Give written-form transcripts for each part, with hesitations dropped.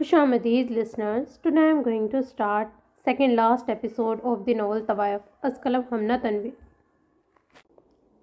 Khush Ahmadid listeners, today I am going to start second last episode of the novel Tawayaf Askalam Hamna Tanvi.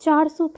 400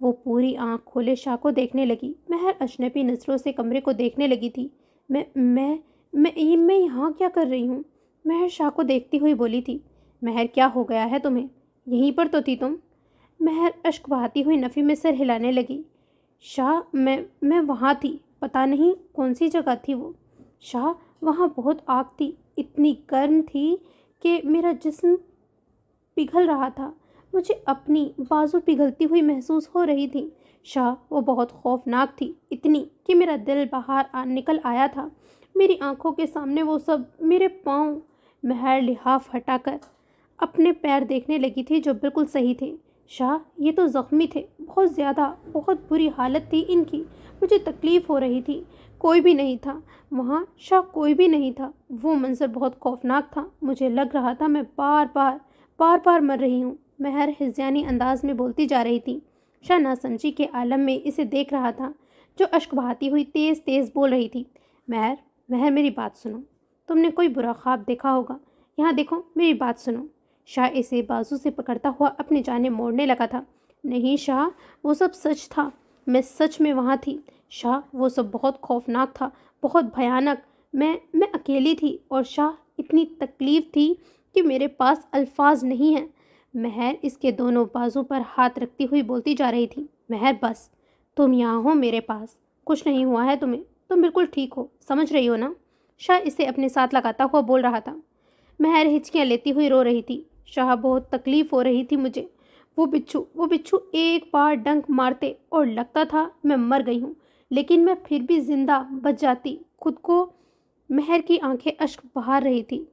وہ پوری آنکھ کھولے شاہ کو دیکھنے لگی۔ مہر اجنبی نظروں سے کمرے کو دیکھنے لگی تھی۔ میں یہاں کیا کر رہی ہوں؟ مہر شاہ کو دیکھتی ہوئی بولی تھی۔ مہر کیا ہو گیا ہے تمہیں؟ یہیں پر تو تھی تم۔ مہر اشک بہاتی ہوئی نفی میں سر ہلانے لگی۔ شاہ میں وہاں تھی، پتہ نہیں کون سی جگہ تھی وہ۔ شاہ وہاں بہت آگ تھی، اتنی گرم تھی کہ میرا جسم پگھل رہا تھا۔ مجھے اپنی بازو پگھلتی ہوئی محسوس ہو رہی تھی۔ شاہ وہ بہت خوفناک تھی، اتنی کہ میرا دل باہر نکل آیا تھا۔ میری آنکھوں کے سامنے وہ سب، میرے پاؤں۔ مہر لحاف ہٹا کر اپنے پیر دیکھنے لگی تھی جو بالکل صحیح تھے۔ شاہ یہ تو زخمی تھے، بہت زیادہ، بہت بری حالت تھی ان کی۔ مجھے تکلیف ہو رہی تھی۔ کوئی بھی نہیں تھا وہاں، شاہ کوئی بھی نہیں تھا۔ وہ منظر بہت خوفناک تھا۔ مجھے لگ رہا تھا میں بار بار مر رہی ہوں۔ مہر ہذیانی انداز میں بولتی جا رہی تھی۔ شاہ ناسمجھی کے عالم میں اسے دیکھ رہا تھا، جو اشک بہاتی ہوئی تیز تیز بول رہی تھی۔ مہر میری بات سنو، تم نے کوئی برا خواب دیکھا ہوگا، یہاں دیکھو میری بات سنو۔ شاہ اسے بازو سے پکڑتا ہوا اپنی جانب موڑنے لگا تھا۔ نہیں شاہ، وہ سب سچ تھا، میں سچ میں وہاں تھی۔ شاہ وہ سب بہت خوفناک تھا، بہت بھیانک۔ میں اکیلی تھی اور شاہ اتنی تکلیف تھی کہ میرے پاس الفاظ نہیں ہیں۔ مہر اس کے دونوں بازو پر ہاتھ رکھتی ہوئی بولتی جا رہی تھی۔ مہر بس، تم یہاں ہو میرے پاس، کچھ نہیں ہوا ہے تمہیں، تم بالکل ٹھیک ہو، سمجھ رہی ہو نا؟ شاہ اسے اپنے ساتھ لگاتا ہوا بول رہا تھا۔ مہر ہچکیاں لیتی ہوئی رو رہی تھی۔ شاہ بہت تکلیف ہو رہی تھی مجھے۔ وہ بچھو ایک بار ڈنک مارتے اور لگتا تھا میں مر گئی ہوں، لیکن میں پھر بھی زندہ بچ جاتی خود کو۔ مہر کی آنکھیں اشک بہا رہی تھی۔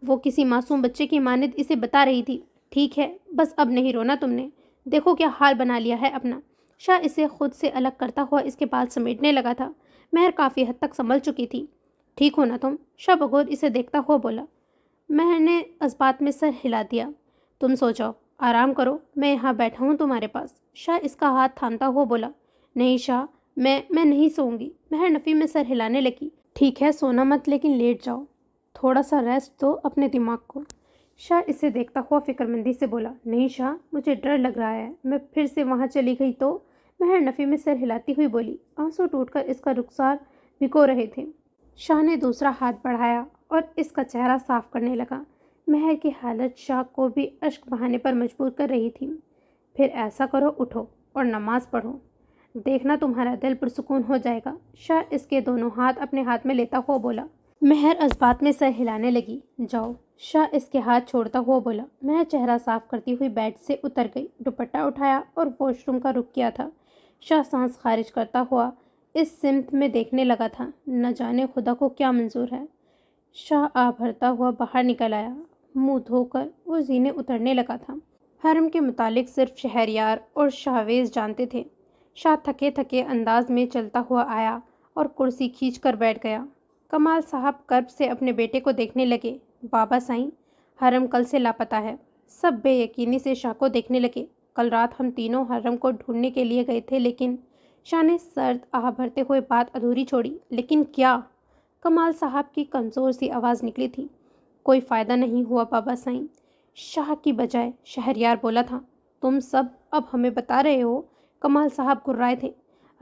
وہ کسی معصوم بچے کی مانند اسے بتا رہی تھی، ٹھیک ہے بس اب نہیں رونا تم نے، دیکھو کیا حال بنا لیا ہے اپنا۔ شاہ اسے خود سے الگ کرتا ہوا اس کے بال سمیٹنے لگا تھا۔ مہر کافی حد تک سنبھل چکی تھی۔ ٹھیک ہو نا تم؟ شاہ بغور اسے دیکھتا ہوا بولا۔ مہر نے اس بات میں سر ہلا دیا۔ تم سو جاؤ، آرام کرو، میں یہاں بیٹھا ہوں تمہارے پاس۔ شاہ اس کا ہاتھ تھامتا ہوا بولا۔ نہیں شاہ، میں نہیں سوؤں گی۔ مہر نفی میں سر ہلانے لگی۔ ٹھیک ہے سونا مت، لیکن لیٹ جاؤ، تھوڑا سا ریسٹ دو اپنے دماغ کو۔ شاہ اسے دیکھتا ہوا فکر مندی سے بولا۔ نہیں شاہ، مجھے ڈر لگ رہا ہے، میں پھر سے وہاں چلی گئی تو؟ مہر نفی میں سر ہلاتی ہوئی بولی۔ آنسو ٹوٹ کر اس کا رخسار بھگو رہے تھے۔ شاہ نے دوسرا ہاتھ بڑھایا اور اس کا چہرہ صاف کرنے لگا۔ مہر کی حالت شاہ کو بھی اشک بہانے پر مجبور کر رہی تھی۔ پھر ایسا کرو، اٹھو اور نماز پڑھو، دیکھنا تمہارا دل پرسکون ہو جائے گا۔ شاہ اس کے دونوں ہاتھ اپنے ہاتھ میں لیتا ہوا بولا۔ مہر اس بات میں سر ہلانے لگی۔ جاؤ، شاہ اس کے ہاتھ چھوڑتا ہوا بولا۔ مہر چہرہ صاف کرتی ہوئی بیڈ سے اتر گئی، دوپٹہ اٹھایا اور واش روم کا رخ کیا تھا۔ شاہ سانس خارج کرتا ہوا اس سمت میں دیکھنے لگا تھا، نہ جانے خدا کو کیا منظور ہے۔ شاہ آہ بھرتا ہوا باہر نکل آیا، منہ دھو کر وہ زینے اترنے لگا تھا۔ حرم کے متعلق صرف شہریار اور شاہویز جانتے تھے۔ شاہ تھکے تھکے انداز میں چلتا ہوا آیا اور کرسی کھینچ کر بیٹھ گیا۔ کمال صاحب کرب سے اپنے بیٹے کو دیکھنے لگے۔ بابا سائیں، حرم کل سے لاپتہ ہے۔ سب بے یقینی سے شاہ کو دیکھنے لگے۔ کل رات ہم تینوں حرم کو ڈھونڈنے کے لیے گئے تھے، لیکن شاہ نے سرد آہ بھرتے ہوئے بات ادھوری چھوڑی۔ لیکن کیا؟ کمال صاحب کی کمزور سی آواز نکلی تھی۔ کوئی فائدہ نہیں ہوا بابا سائیں، شاہ کی بجائے شہریار بولا تھا۔ تم سب اب ہمیں بتا رہے ہو؟ کمال صاحب گھرائے تھے۔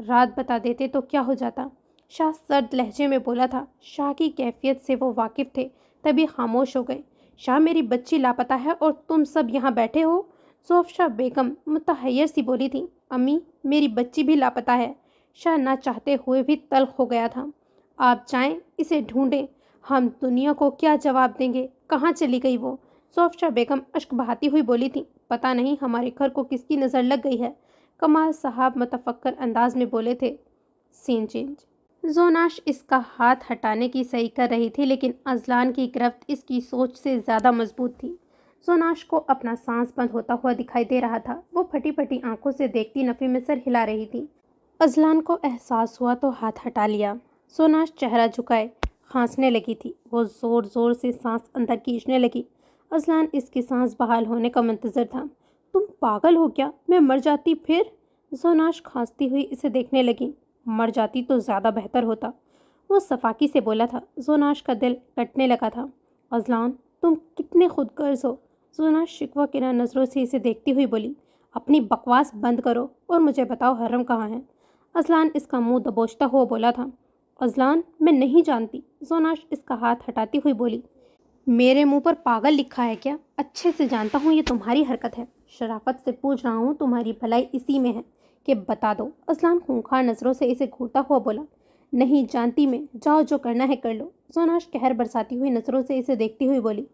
رات بتا دیتے تو کیا ہو جاتا؟ شاہ سرد لہجے میں بولا تھا۔ شاہ کی کیفیت سے وہ واقف تھے، تبھی خاموش ہو گئے۔ شاہ میری بچی لاپتہ ہے اور تم سب یہاں بیٹھے ہو؟ زوفشا بیگم متحیر سی بولی تھی۔ امی، میری بچی بھی لاپتہ ہے۔ شاہ نہ چاہتے ہوئے بھی تلخ ہو گیا تھا۔ آپ جائیں اسے ڈھونڈیں، ہم دنیا کو کیا جواب دیں گے؟ کہاں چلی گئی وہ؟ زوفشا بیگم اشک بہاتی ہوئی بولی تھی۔ پتہ نہیں ہمارے گھر کو کس کی نظر لگ گئی ہے، کمال صاحب متفکر انداز میں بولے تھے۔ سین چینج۔ زوناش اس کا ہاتھ ہٹانے کی صحیح کر رہی تھی، لیکن اذلان کی گرفت اس کی سوچ سے زیادہ مضبوط تھی۔ زوناش کو اپنا سانس بند ہوتا ہوا دکھائی دے رہا تھا۔ وہ پھٹی پھٹی آنکھوں سے دیکھتی نفی میں سر ہلا رہی تھی۔ اذلان کو احساس ہوا تو ہاتھ ہٹا لیا۔ زوناش چہرہ جھکائے کھانسنے لگی تھی۔ وہ زور زور سے سانس اندر کھینچنے لگی۔ اذلان اس کی سانس بحال ہونے کا منتظر تھا۔ تم پاگل ہو کیا؟ میں مر جاتی پھر؟ زوناش کھانستی ہوئی اسے دیکھنے لگی۔ مر جاتی تو زیادہ بہتر ہوتا، وہ صفاقی سے بولا تھا۔ زوناش کا دل کٹنے لگا تھا۔ اذلان، تم کتنے خود غرض ہو؟ زوناش شکوہ کرا نظروں سے اسے دیکھتی ہوئی بولی۔ اپنی بکواس بند کرو اور مجھے بتاؤ حرم کہاں ہے؟ اذلان اس کا منہ دبوچتا ہوا بولا تھا۔ اذلان میں نہیں جانتی، زوناش اس کا ہاتھ ہٹاتی ہوئی بولی۔ میرے منہ پر پاگل لکھا ہے کیا؟ اچھے سے جانتا ہوں یہ تمہاری حرکت ہے، شرافت سے پوچھ رہا ہوں، تمہاری بھلائی اسی میں ہے کہ بتا دو۔ اذلان خونخوار نظروں سے اسے گھورتا ہوا بولا۔ نہیں جانتی میں، جاؤ جو کرنا ہے کر لو، زوناش قہر برساتی ہوئی نظروں سے اسے دیکھتی ہوئی بولی۔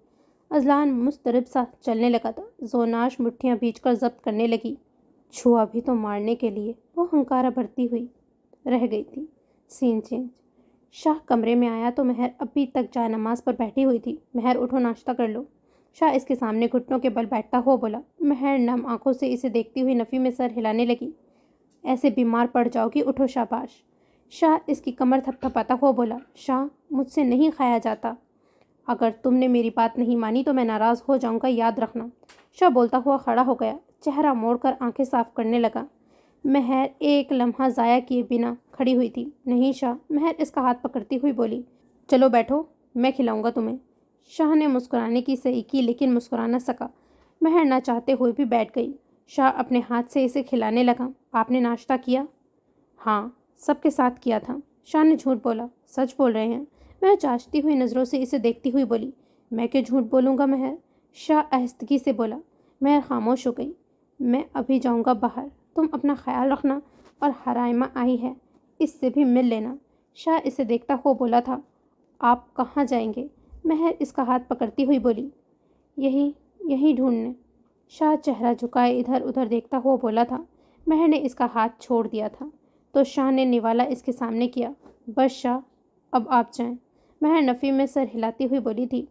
اذلان مضطرب سا چلنے لگا تھا، زوناش مٹھیاں بھیج کر ضبط کرنے لگی۔ چھوا بھی تو مارنے کے لیے، وہ ہنکارا بھرتی ہوئی رہ گئی تھی۔ سین چینج۔ شاہ کمرے میں آیا تو مہر ابھی تک جائے نماز پر بیٹھی ہوئی تھی۔ مہر اٹھو ناشتہ کر لو۔ شاہ اس کے سامنے گھٹنوں کے بل بیٹھتا ہوا بولا۔ مہر نم آنکھوں سے اسے دیکھتی ہوئی نفی میں سر ہلانے لگی۔ ایسے بیمار پڑ جاؤ گی، اٹھو شاباش۔ شاہ اس کی کمر تھپ تھپاتا ہوا بولا۔ شاہ مجھ سے نہیں کھایا جاتا، اگر تم نے میری بات نہیں مانی تو میں ناراض ہو جاؤں گا، یاد رکھنا۔ شاہ بولتا ہوا کھڑا ہو گیا، چہرہ موڑ کر آنکھیں صاف کرنے لگا۔ مہر ایک لمحہ ضائع کیے بنا کھڑی ہوئی تھی۔ نہیں شاہ، مہر اس کا ہاتھ پکڑتی ہوئی بولی۔ چلو بیٹھو، میں کھلاؤں گا تمہیں۔ شاہ نے مسکرانے کی صحیح کی لیکن مسکرا نہ سکا۔ مہر نہ چاہتے ہوئے بھی بیٹھ گئی۔ شاہ اپنے ہاتھ سے اسے کھلانے لگا۔ آپ نے ناشتہ کیا؟ ہاں، سب کے ساتھ کیا تھا۔ شاہ نے جھوٹ بولا؟ سچ بول رہے ہیں؟ مہر چاچتی ہوئی نظروں سے اسے دیکھتی ہوئی بولی۔ میں کیوں جھوٹ بولوں گا مہر؟ شاہ آہستگی سے بولا۔ مہر خاموش ہو گئی۔ میں ابھی جاؤں گا باہر، تم اپنا خیال رکھنا، اور حرائمہ آئی ہے، اس سے بھی مل لینا۔ شاہ اسے دیکھتا ہوا بولا تھا۔ آپ کہاں جائیں گے؟ مہر اس کا ہاتھ پکڑتی ہوئی بولی۔ یہی ڈھونڈنے۔ شاہ چہرہ جھکائے ادھر ادھر دیکھتا ہوا بولا تھا۔ مہر نے اس کا ہاتھ چھوڑ دیا تھا تو شاہ نے نوالا اس کے سامنے کیا۔ بس شاہ، اب آپ جائیں۔ مہر نفی میں سر ہلاتی ہوئی بولی تھی۔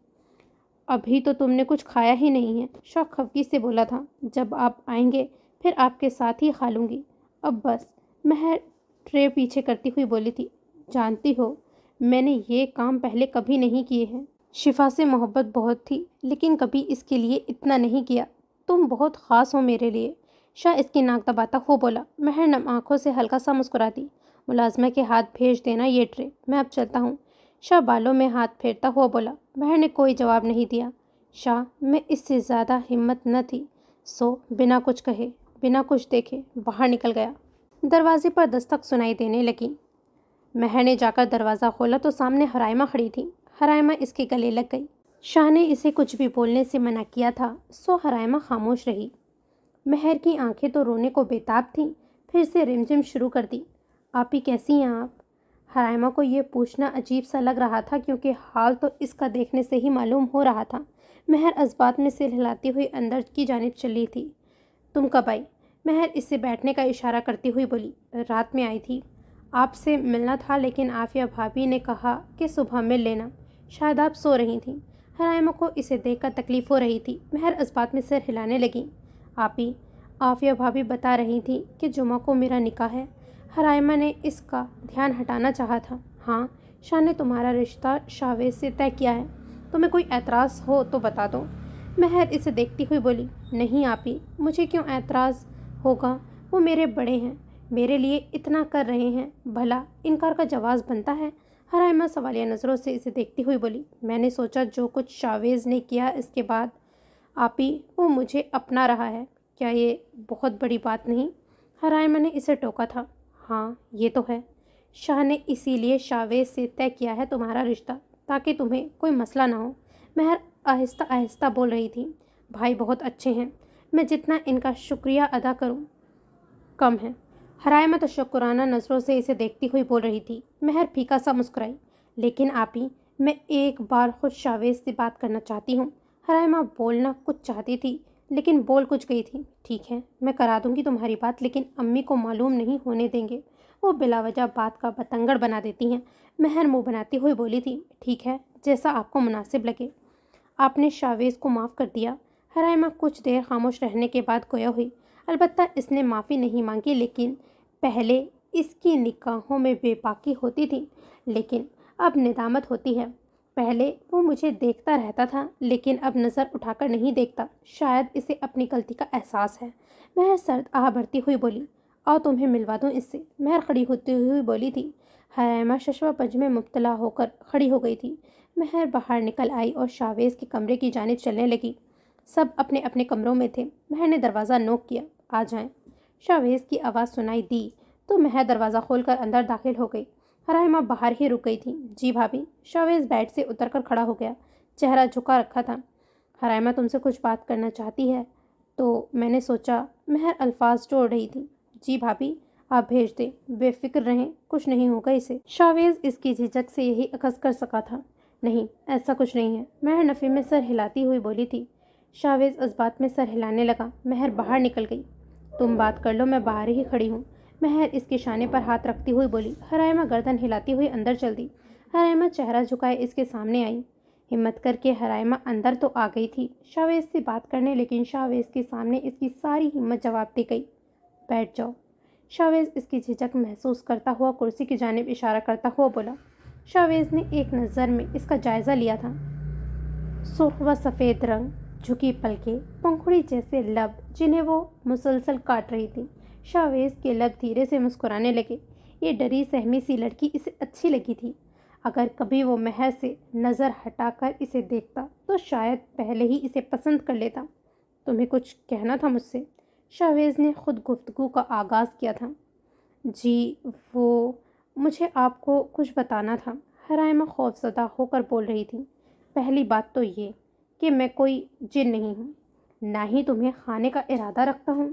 ابھی تو تم نے کچھ کھایا ہی نہیں ہے، شاہ خفگی سے بولا تھا۔ جب آپ آئیں گے پھر آپ کے ساتھ ہی کھا لوں گی، اب بس۔ مہر ٹرے پیچھے کرتی ہوئی بولی تھی۔ جانتی ہو، میں نے یہ کام پہلے کبھی نہیں کیے ہیں۔ شفا سے محبت بہت تھی لیکن کبھی اس کے لیے اتنا نہیں کیا۔ تم بہت خاص ہو میرے لیے۔ شاہ اس کی ناک دباتا ہوا بولا۔ مہر نم آنکھوں سے ہلکا سا مسکراتی۔ ملازمہ کے ہاتھ بھیج دینا یہ ٹرے، میں اب چلتا ہوں۔ شاہ بالوں میں ہاتھ پھیرتا ہوا بولا۔ مہر نے کوئی جواب نہیں دیا۔ شاہ، میں اس سے زیادہ ہمت نہ تھی، سو بنا کچھ کہے، بنا کچھ دیکھے باہر نکل گیا۔ دروازے پر دستک سنائی دینے لگی۔ مہر نے جا کر دروازہ کھولا تو سامنے حرائمہ کھڑی تھی۔ حرائمہ اس کے گلے لگ گئی۔ شاہ نے اسے کچھ بھی بولنے سے منع کیا تھا، سو حرائمہ خاموش رہی۔ مہر کی آنکھیں تو رونے کو بےتاب تھیں، پھر سے رمجم شروع کر دی۔ آپی کیسی ہیں آپ؟ حرائمہ کو یہ پوچھنا عجیب سا لگ رہا تھا کیونکہ حال تو اس کا دیکھنے سے ہی معلوم ہو رہا تھا۔ مہر اسبات میں سر ہلاتی ہوئی اندر کی جانب چلی تھی۔ تم کب آئی؟ مہر اس سے بیٹھنے کا اشارہ کرتی ہوئی بولی۔ رات میں آئی تھی، آپ سے ملنا تھا لیکن عافیہ بھابھی نے کہا کہ صبح مل لینا، شاید آپ سو رہی تھیں۔ حرائمہ کو اسے دیکھ کر تکلیف ہو رہی تھی۔ مہر اسبات میں سر ہلانے لگی۔ آپی، عافیہ بھابھی بتا رہی تھی کہ جمعہ کو میرا نکاح ہے۔ حرائمہ نے اس کا دھیان ہٹانا چاہا تھا۔ ہاں، شاہ نے تمہارا رشتہ شاویز سے طے کیا ہے، تمہیں کوئی اعتراض ہو تو بتا دو۔ مہر اسے دیکھتی ہوئی بولی۔ نہیں آپی، مجھے کیوں اعتراض ہوگا، وہ میرے بڑے ہیں، میرے لیے اتنا کر رہے ہیں، بھلا انکار کا جواز بنتا ہے؟ حرائمہ سوالیہ نظروں سے اسے دیکھتی ہوئی بولی۔ میں نے سوچا جو کچھ شاویز نے کیا اس کے بعد آپی وہ مجھے اپنا رہا ہے، کیا یہ بہت بڑی بات نہیں؟ حرائمہ نے اسے ٹوکا تھا۔ ہاں یہ تو ہے، شاہ نے اسی لیے شاویز سے طے کیا ہے تمہارا رشتہ، تاکہ تمہیں کوئی مسئلہ نہ ہو۔ مہر آہستہ آہستہ بول رہی تھی۔ بھائی بہت اچھے ہیں، میں جتنا ان کا شکریہ ادا کروں کم ہے۔ حرائمہ تشکرانہ نظروں سے اسے دیکھتی ہوئی بول رہی تھی۔ مہر پھیکا سا مسکرائی۔ لیکن آپی، میں ایک بار خود شاویز سے بات کرنا چاہتی ہوں۔ حرائمہ بولنا کچھ چاہتی تھی لیکن بول کچھ گئی تھی۔ ٹھیک ہے، میں کرا دوں گی تمہاری بات، لیکن امی کو معلوم نہیں ہونے دیں گے، وہ بلا وجہ بات کا بتنگڑ بنا دیتی ہیں۔ مہر منہ بناتی ہوئی بولی تھی۔ ٹھیک ہے، جیسا آپ کو مناسب لگے۔ آپ نے شاویز کو معاف کر دیا؟ حرائمہ کچھ دیر خاموش رہنے کے بعد گویا ہوئی۔ البتہ اس نے معافی نہیں مانگی، لیکن پہلے اس کی نگاہوں میں بے باکی ہوتی تھی، لیکن اب ندامت ہوتی ہے۔ پہلے وہ مجھے دیکھتا رہتا تھا لیکن اب نظر اٹھا کر نہیں دیکھتا، شاید اسے اپنی غلطی کا احساس ہے۔ مہر سرد آہ بھرتی ہوئی بولی۔ آؤ تمہیں ملوا دوں اس سے۔ مہر کھڑی ہوتی ہوئی بولی تھی۔ حرائمہ ششوہ پنج میں مبتلا ہو کر کھڑی ہو گئی تھی۔ مہر باہر نکل آئی اور شاویز کے کمرے کی جانب چلنے لگی۔ سب اپنے اپنے کمروں میں تھے۔ مہر نے دروازہ نوک کیا۔ آ جائیں۔ شاویز کی آواز سنائی دی تو مہر دروازہ کھول کر اندر داخل ہو گئی۔ حرائمہ باہر ہی رک گئی تھی۔ جی بھابھی۔ شاویز بیڈ سے اتر کر کھڑا ہو گیا، چہرہ جھکا رکھا تھا۔ حرائمہ تم سے کچھ بات کرنا چاہتی ہے تو میں نے سوچا۔ مہر الفاظ جوڑ رہی تھی۔ جی بھابھی، آپ بھیج دیں، بے فکر رہیں، کچھ نہیں ہوگا اسے۔ شاویز اس کی جھجک سے یہی اخذ کر سکا تھا۔ نہیں، ایسا کچھ نہیں ہے، مہر نفی میں سر ہلاتی ہوئی بولی تھی۔ شاویز اس بات میں سر ہلانے لگا۔ مہر باہر نکل گئی۔ تم بات کر لو، میں باہر ہی کھڑی ہوں، مہر اس کے شانے پر ہاتھ رکھتی ہوئی بولی۔ حرائمہ گردن ہلاتی ہوئی اندر چل دی۔ حرائمہ چہرہ جھکائے اس کے سامنے آئی۔ ہمت کر کے حرائمہ اندر تو آ گئی تھی شاویز سے بات کرنے، لیکن شاویز کے سامنے اس کی ساری ہمت جواب دے گئی۔ بیٹھ جاؤ۔ شاویز اس کی جھجک محسوس کرتا ہوا کرسی کی جانب اشارہ کرتا ہوا بولا۔ شاویز نے ایک نظر میں اس کا جائزہ لیا تھا۔ سرخ و سفید رنگ، جھکی پلکیں، پنکھڑی جیسے لب جنہیں وہ مسلسل کاٹ رہی تھی۔ شاویز کے لب دھیرے سے مسکرانے لگے۔ یہ ڈری سہمی سی لڑکی اسے اچھی لگی تھی۔ اگر کبھی وہ مہر سے نظر ہٹا کر اسے دیکھتا تو شاید پہلے ہی اسے پسند کر لیتا۔ تمہیں کچھ کہنا تھا مجھ سے؟ شاویز نے خود گفتگو کا آغاز کیا تھا۔ جی وہ، مجھے آپ کو کچھ بتانا تھا، حرائمہ خوفزدہ ہو کر بول رہی تھی۔ پہلی بات تو یہ کہ میں کوئی جن نہیں ہوں، نہ ہی تمہیں کھانے کا ارادہ رکھتا ہوں،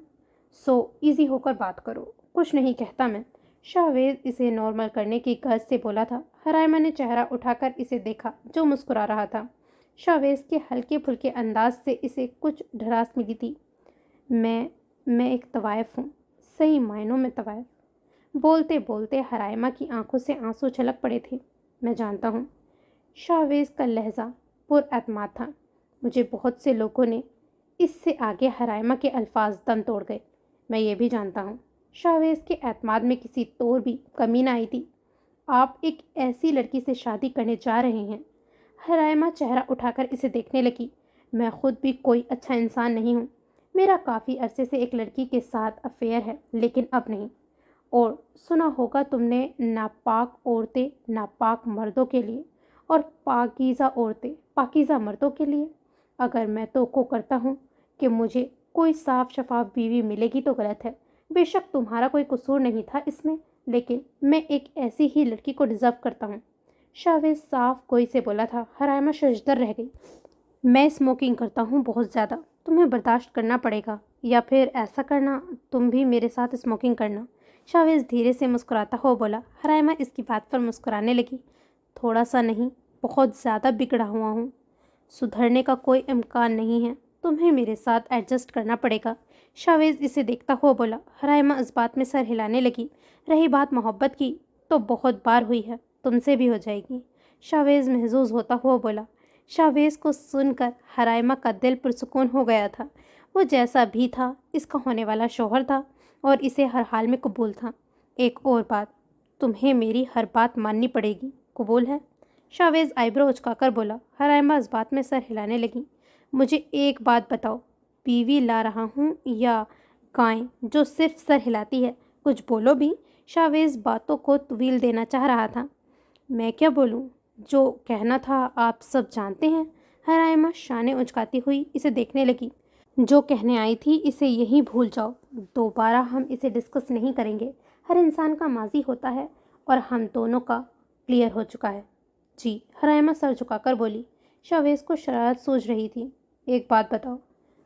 سو ایزی ہو کر بات کرو، کچھ نہیں کہتا میں۔ شاویز اسے نارمل کرنے کی غرض سے بولا تھا۔ حرائمہ نے چہرہ اٹھا کر اسے دیکھا جو مسکرا رہا تھا۔ شاویز کے ہلکے پھلکے انداز سے اسے کچھ ڈھراس ملی تھی۔ میں ایک طوائف ہوں، صحیح معنوں میں طوائف۔ بولتے بولتے حرائمہ کی آنکھوں سے آنسو چھلک پڑے تھے۔ میں جانتا ہوں۔ شاویز کا لہجہ پر اعتماد تھا۔ مجھے بہت سے لوگوں نے، اس سے آگے حرائمہ کے الفاظ دم توڑ گئے۔ میں یہ بھی جانتا ہوں۔ شاویز کے اعتماد میں کسی طور بھی کمی نہ آئی تھی۔ آپ ایک ایسی لڑکی سے شادی کرنے جا رہے ہیں۔ حرائمہ چہرہ اٹھا کر اسے دیکھنے لگی۔ میں خود بھی کوئی اچھا انسان نہیں ہوں۔ میرا کافی عرصے سے ایک لڑکی کے ساتھ افیئر ہے، لیکن اب نہیں۔ اور سنا ہوگا تم نے، ناپاک عورتیں ناپاک مردوں کے لیے اور پاکیزہ عورتیں پاکیزہ مردوں کے لیے۔ اگر میں توقع کرتا ہوں کہ مجھے کوئی صاف شفاف بیوی ملے گی تو غلط ہے۔ بے شک تمہارا کوئی قصور نہیں تھا اس میں، لیکن میں ایک ایسی ہی لڑکی کو ڈیزرو کرتا ہوں۔ شاویز صاف گوئی سے بولا تھا۔ حرائمہ ششدر رہ گئی۔ میں اسموکنگ کرتا ہوں بہت زیادہ، تمہیں برداشت کرنا پڑے گا، یا پھر ایسا کرنا، تم بھی میرے ساتھ اسموکنگ کرنا۔ شاویز دھیرے سے مسکراتا ہوا بولا۔ حرائمہ اس کی بات پر مسکرانے لگی۔ تھوڑا سا نہیں، بہت زیادہ بگڑا ہوا ہوں، سدھرنے کا کوئی امکان نہیں ہے، تمہیں میرے ساتھ ایڈجسٹ کرنا پڑے گا۔ شاویز اسے دیکھتا ہوا بولا۔ حرائمہ اس بات میں سر ہلانے لگی۔ رہی بات محبت کی تو بہت بار ہوئی ہے، تم سے بھی ہو جائے گی، شاویز محظوظ ہوتا ہوا بولا۔ شاویز کو سن کر حرائمہ کا دل پرسکون ہو گیا تھا۔ وہ جیسا بھی تھا اس کا ہونے والا شوہر تھا اور اسے ہر حال میں قبول تھا۔ ایک اور بات، تمہیں میری ہر بات ماننی پڑے گی، قبول ہے؟ شاویز آئیبرو اچکا کر بولا۔ حرائمہ اس بات میں سر ہلانے لگی۔ مجھے ایک بات بتاؤ، بیوی لا رہا ہوں یا گائیں جو صرف سر ہلاتی ہے؟ کچھ بولو بھی۔ شاویز باتوں کو طویل دینا چاہ رہا تھا۔ میں کیا بولوں؟ جو کہنا تھا آپ سب جانتے ہیں۔ حرائمہ شانے اچکاتی ہوئی اسے دیکھنے لگی۔ جو کہنے آئی تھی اسے یہیں بھول جاؤ، دوبارہ ہم اسے ڈسکس نہیں کریں گے۔ ہر انسان کا ماضی ہوتا ہے اور ہم دونوں کا کلیئر ہو چکا ہے۔ جی، حرائمہ سر جھکا کر بولی۔ شاویز کو شرارت سوچ رہی تھی۔ ایک بات بتاؤ،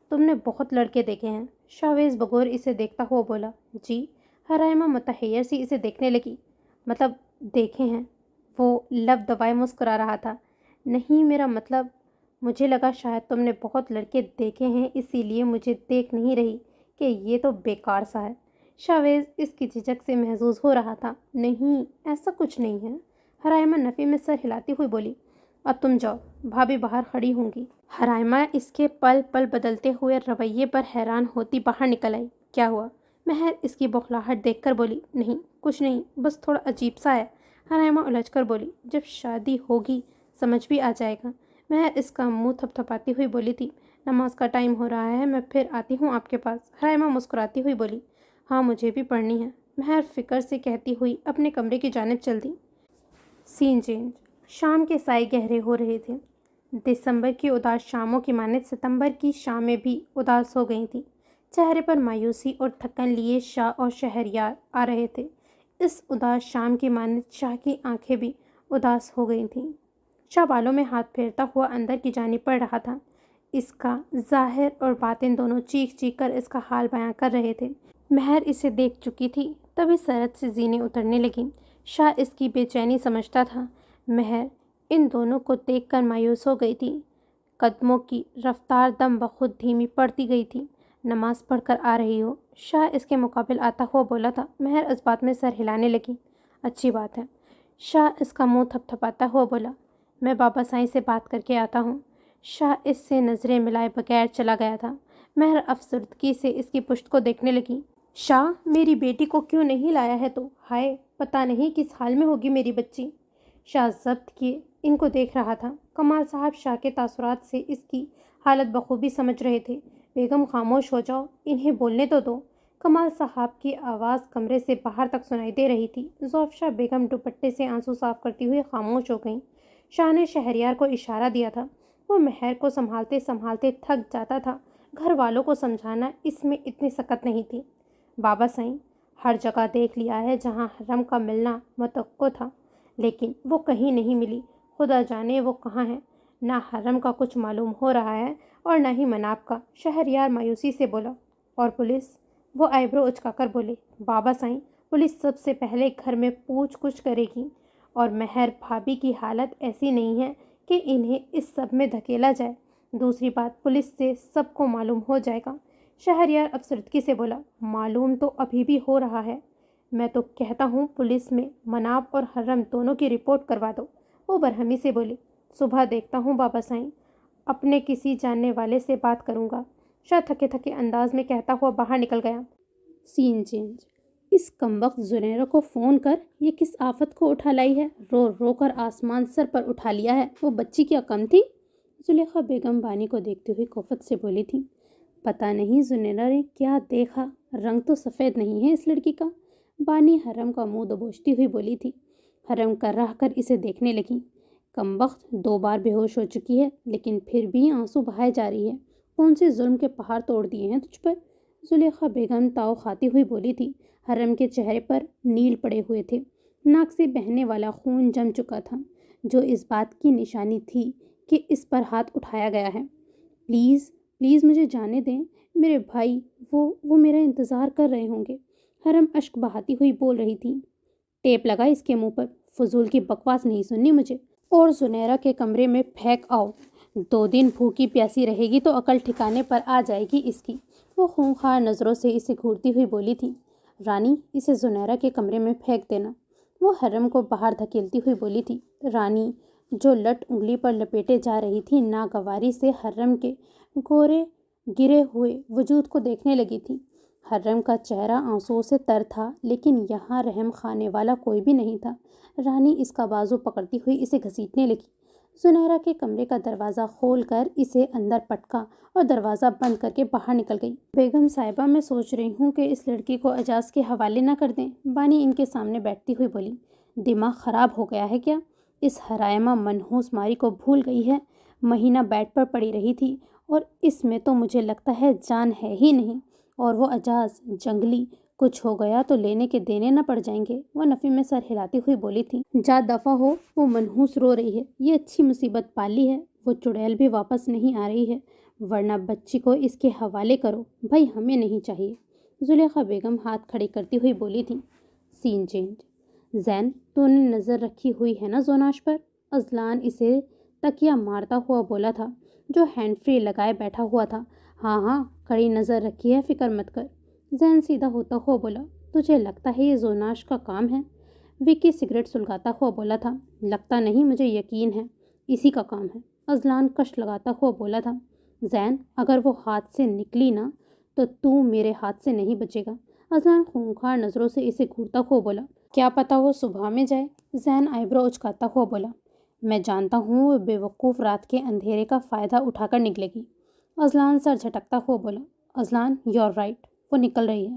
تم نے بہت لڑکے دیکھے ہیں؟ شاویز بغور اسے دیکھتا ہوا بولا۔ جی۔ حرائمہ متحیر سی اسے دیکھنے لگی۔ مطلب دیکھے ہیں؟ وہ لب دبائے مسکرا رہا تھا۔ نہیں، میرا مطلب، مجھے لگا شاید تم نے بہت لڑکے دیکھے ہیں اسی لیے مجھے دیکھ نہیں رہی کہ یہ تو بیکار سا ہے۔ شاویز اس کی جھجک سے محظوظ ہو رہا تھا۔ نہیں، ایسا کچھ نہیں ہے۔ حرائمہ نفی میں سر ہلاتی ہوئی بولی۔ اب تم جاؤ، بھابھی باہر کھڑی ہوں گی۔ حرائمہ اس کے پل پل بدلتے ہوئے رویے پر حیران ہوتی باہر نکل آئی۔ کیا ہوا؟ مہر اس کی بوکھلاہٹ دیکھ کر بولی۔ نہیں، کچھ نہیں، بس تھوڑا عجیب سا ہے۔ حرائمہ الجھ کر بولی۔ جب شادی ہوگی سمجھ بھی آ جائے گا۔ مہر اس کا منہ تھپ تھپاتی ہوئی بولی تھی۔ نماز کا ٹائم ہو رہا ہے، میں پھر آتی ہوں آپ کے پاس۔ حرائمہ مسکراتی ہوئی بولی۔ ہاں، مجھے بھی پڑھنی ہے۔ مہر فکر سے کہتی ہوئی اپنے کمرے کی جانب چل دی۔ سین چینج۔ شام کے سائے گہرے ہو رہے تھے۔ دسمبر کی اداس شاموں کی مانند ستمبر کی شامیں بھی اداس ہو گئی تھیں۔ چہرے پر مایوسی اور تھکن لیے شاہ اور شہریار آ رہے تھے۔ اس اداس شام کی مانند شاہ کی آنکھیں بھی اداس ہو گئی تھیں۔ شاہ بالوں میں ہاتھ پھیرتا ہوا اندر کی جانب پڑ رہا تھا۔ اس کا ظاہر اور باطن دونوں چیخ چیخ کر اس کا حال بیان کر رہے تھے۔ مہر اسے دیکھ چکی تھی، تبھی سرحد سے زینیں اترنے لگیں۔ شاہ اس کی بے چینی سمجھتا تھا۔ مہر ان دونوں کو دیکھ کر مایوس ہو گئی تھی۔ قدموں کی رفتار دم بخود دھیمی پڑتی گئی تھی۔ نماز پڑھ کر آ رہی ہو؟ شاہ اس کے مقابل آتا ہوا بولا تھا۔ مہر اس بات میں سر ہلانے لگی۔ اچھی بات ہے، شاہ اس کا منہ تھپ تھپاتا ہوا بولا۔ میں بابا سائیں سے بات کر کے آتا ہوں۔ شاہ اس سے نظریں ملائے بغیر چلا گیا تھا۔ مہر افسردگی سے اس کی پشت کو دیکھنے لگی۔ شاہ، میری بیٹی کو کیوں نہیں لایا ہے تو؟ ہائے، پتہ نہیں کس حال میں ہوگی میری بچی۔ شاہ ضبط کیے ان کو دیکھ رہا تھا۔ کمال صاحب شاہ کے تاثرات سے اس کی حالت بخوبی سمجھ رہے تھے۔ بیگم خاموش ہو جاؤ، انہیں بولنے تو دو۔ کمال صاحب کی آواز کمرے سے باہر تک سنائی دے رہی تھی۔ زوفشا بیگم دوپٹے سے آنسو صاف کرتی ہوئی خاموش ہو گئیں۔ شاہ نے شہریار کو اشارہ دیا تھا۔ وہ مہر کو سنبھالتے سنبھالتے تھک جاتا تھا۔ گھر والوں کو سمجھانا اس میں اتنی سخت نہیں تھی۔ بابا سائیں، ہر جگہ دیکھ لیا ہے جہاں حرم کا ملنا متوقع تھا، لیکن وہ کہیں نہیں ملی۔ خدا جانے وہ کہاں ہے۔ نہ حرم کا کچھ معلوم ہو رہا ہے اور نہ ہی مناب کا۔ شہریار مایوسی سے بولا۔ اور پولیس؟ وہ آئیبرو اچکا کر بولے۔ بابا سائیں، پولیس سب سے پہلے گھر میں پوچھ گچھ کرے گی، اور مہر بھابھی کی حالت ایسی نہیں ہے کہ انہیں اس سب میں دھکیلا جائے۔ دوسری بات، پولیس سے سب کو معلوم ہو جائے گا۔ شہریار افسردگی سے بولا۔ معلوم تو ابھی بھی ہو رہا ہے۔ میں تو کہتا ہوں پولیس میں مناب اور حرم دونوں کی رپورٹ کروا دو۔ وہ برہمی سے بولی۔ صبح دیکھتا ہوں بابا سائیں، اپنے کسی جاننے والے سے بات کروں گا۔ شاہ تھکے تھکے انداز میں کہتا ہوا باہر نکل گیا۔ سین چینج۔ اس کمبخت زنیرہ کو فون کر یہ کس آفت کو اٹھا لائی ہے؟ رو رو کر آسمان سر پر اٹھا لیا ہے۔ وہ بچی کیا کم تھی؟ زلیخا بیگم بانی کو دیکھتے ہوئے کوفت سے بولی تھی۔ پتہ نہیں زنیرہ نے کیا دیکھا، رنگ تو سفید نہیں ہے اس لڑکی کا۔ بانی حرم کا منہ دبوچتی ہوئی بولی تھی۔ حرم کرراہ کر اسے دیکھنے لگی۔ کمبخت 2 بار بے ہوش ہو چکی ہے، لیکن پھر بھی آنسو بہائے جا رہی ہے۔ کون سے ظلم کے پہاڑ توڑ دیے ہیں تجھ پر؟ زلیخا بیگم تاؤ کھاتی ہوئی بولی تھی۔ حرم کے چہرے پر نیل پڑے ہوئے تھے، ناک سے بہنے والا خون جم چکا تھا، جو اس بات کی نشانی تھی کہ اس پر ہاتھ اٹھایا گیا ہے۔ پلیز پلیز مجھے جانے دیں، میرے بھائی، وہ میرا انتظار کر رہے ہوں گے۔ حرم اشک بہاتی ہوئی بول رہی تھی۔ ٹیپ لگا اس کے منہ پر، فضول کی بکواس نہیں سننی مجھے، اور زنیرہ کے کمرے میں پھینک آؤ۔ 2 دن بھوکی پیاسی رہے گی تو عقل ٹھکانے پر آ جائے گی اس کی۔ وہ خونخوار نظروں سے اسے گھورتی ہوئی بولی تھی۔ رانی، اسے زنیرہ کے کمرے میں پھینک دینا۔ وہ حرم کو باہر دھکیلتی ہوئی بولی تھی۔ رانی، جو لٹ انگلی پر لپیٹے جا رہی تھی، ناگواری سے حرم کے گورے گرے ہوئے وجود کو دیکھنے لگی تھی۔ حرم کا چہرہ آنسوؤں سے تر تھا، لیکن یہاں رحم کھانے والا کوئی بھی نہیں تھا۔ رانی اس کا بازو پکڑتی ہوئی اسے گھسیٹنے لگی۔ زنیرہ کے کمرے کا دروازہ کھول کر اسے اندر پٹکا اور دروازہ بند کر کے باہر نکل گئی۔ بیگم صاحبہ، میں سوچ رہی ہوں کہ اس لڑکی کو اجاز کے حوالے نہ کر دیں۔ بانی ان کے سامنے بیٹھتی ہوئی بولی۔ دماغ خراب ہو گیا ہے کیا؟ اس حرائمہ منحوس ماری کو بھول گئی ہے۔ مہینہ بیڈ پر پڑی رہی تھی، اور اس میں تو مجھے لگتا ہے جان ہے ہی نہیں۔ اور وہ اجاز جنگلی، کچھ ہو گیا تو لینے کے دینے نہ پڑ جائیں گے۔ وہ نفی میں سر ہلاتی ہوئی بولی تھی۔ جا دفع ہو، وہ منحوس رو رہی ہے، یہ اچھی مصیبت پالی ہے۔ وہ چڑیل بھی واپس نہیں آ رہی ہے، ورنہ بچی کو اس کے حوالے کرو، بھائی ہمیں نہیں چاہیے۔ زلیخا بیگم ہاتھ کھڑے کرتی ہوئی بولی تھی۔ سین چینج۔ زین، تو نے نظر رکھی ہوئی ہے نا زوناش پر؟ اذلان اسے تکیہ مارتا ہوا بولا تھا، جو ہینڈ فری لگائے بیٹھا ہوا تھا۔ ہاں ہاں، کڑی نظر رکھی ہے، فکر مت کر۔ زین سیدھا ہوتا ہوا بولا۔ تجھے لگتا ہے یہ زوناش کا کام ہے؟ وکی سگریٹ سلگاتا ہوا بولا تھا۔ لگتا نہیں، مجھے یقین ہے اسی کا کام ہے۔ اذلان کش لگاتا ہوا بولا تھا۔ زین، اگر وہ ہاتھ سے نکلی نا تو میرے ہاتھ سے نہیں بچے گا۔ اذلان خونخوار نظروں سے اسے گھورتا ہوا بولا۔ کیا پتا وہ صبح میں جائے؟ زین آئیبرو اچکاتا ہوا بولا۔ میں جانتا ہوں وہ بے وقوف رات کے اندھیرے کا فائدہ اٹھا کر نکلے گی۔ اذلان سر جھٹکتا ہوا بولا۔ اذلان، یو آر رائٹ، وہ نکل رہی ہے۔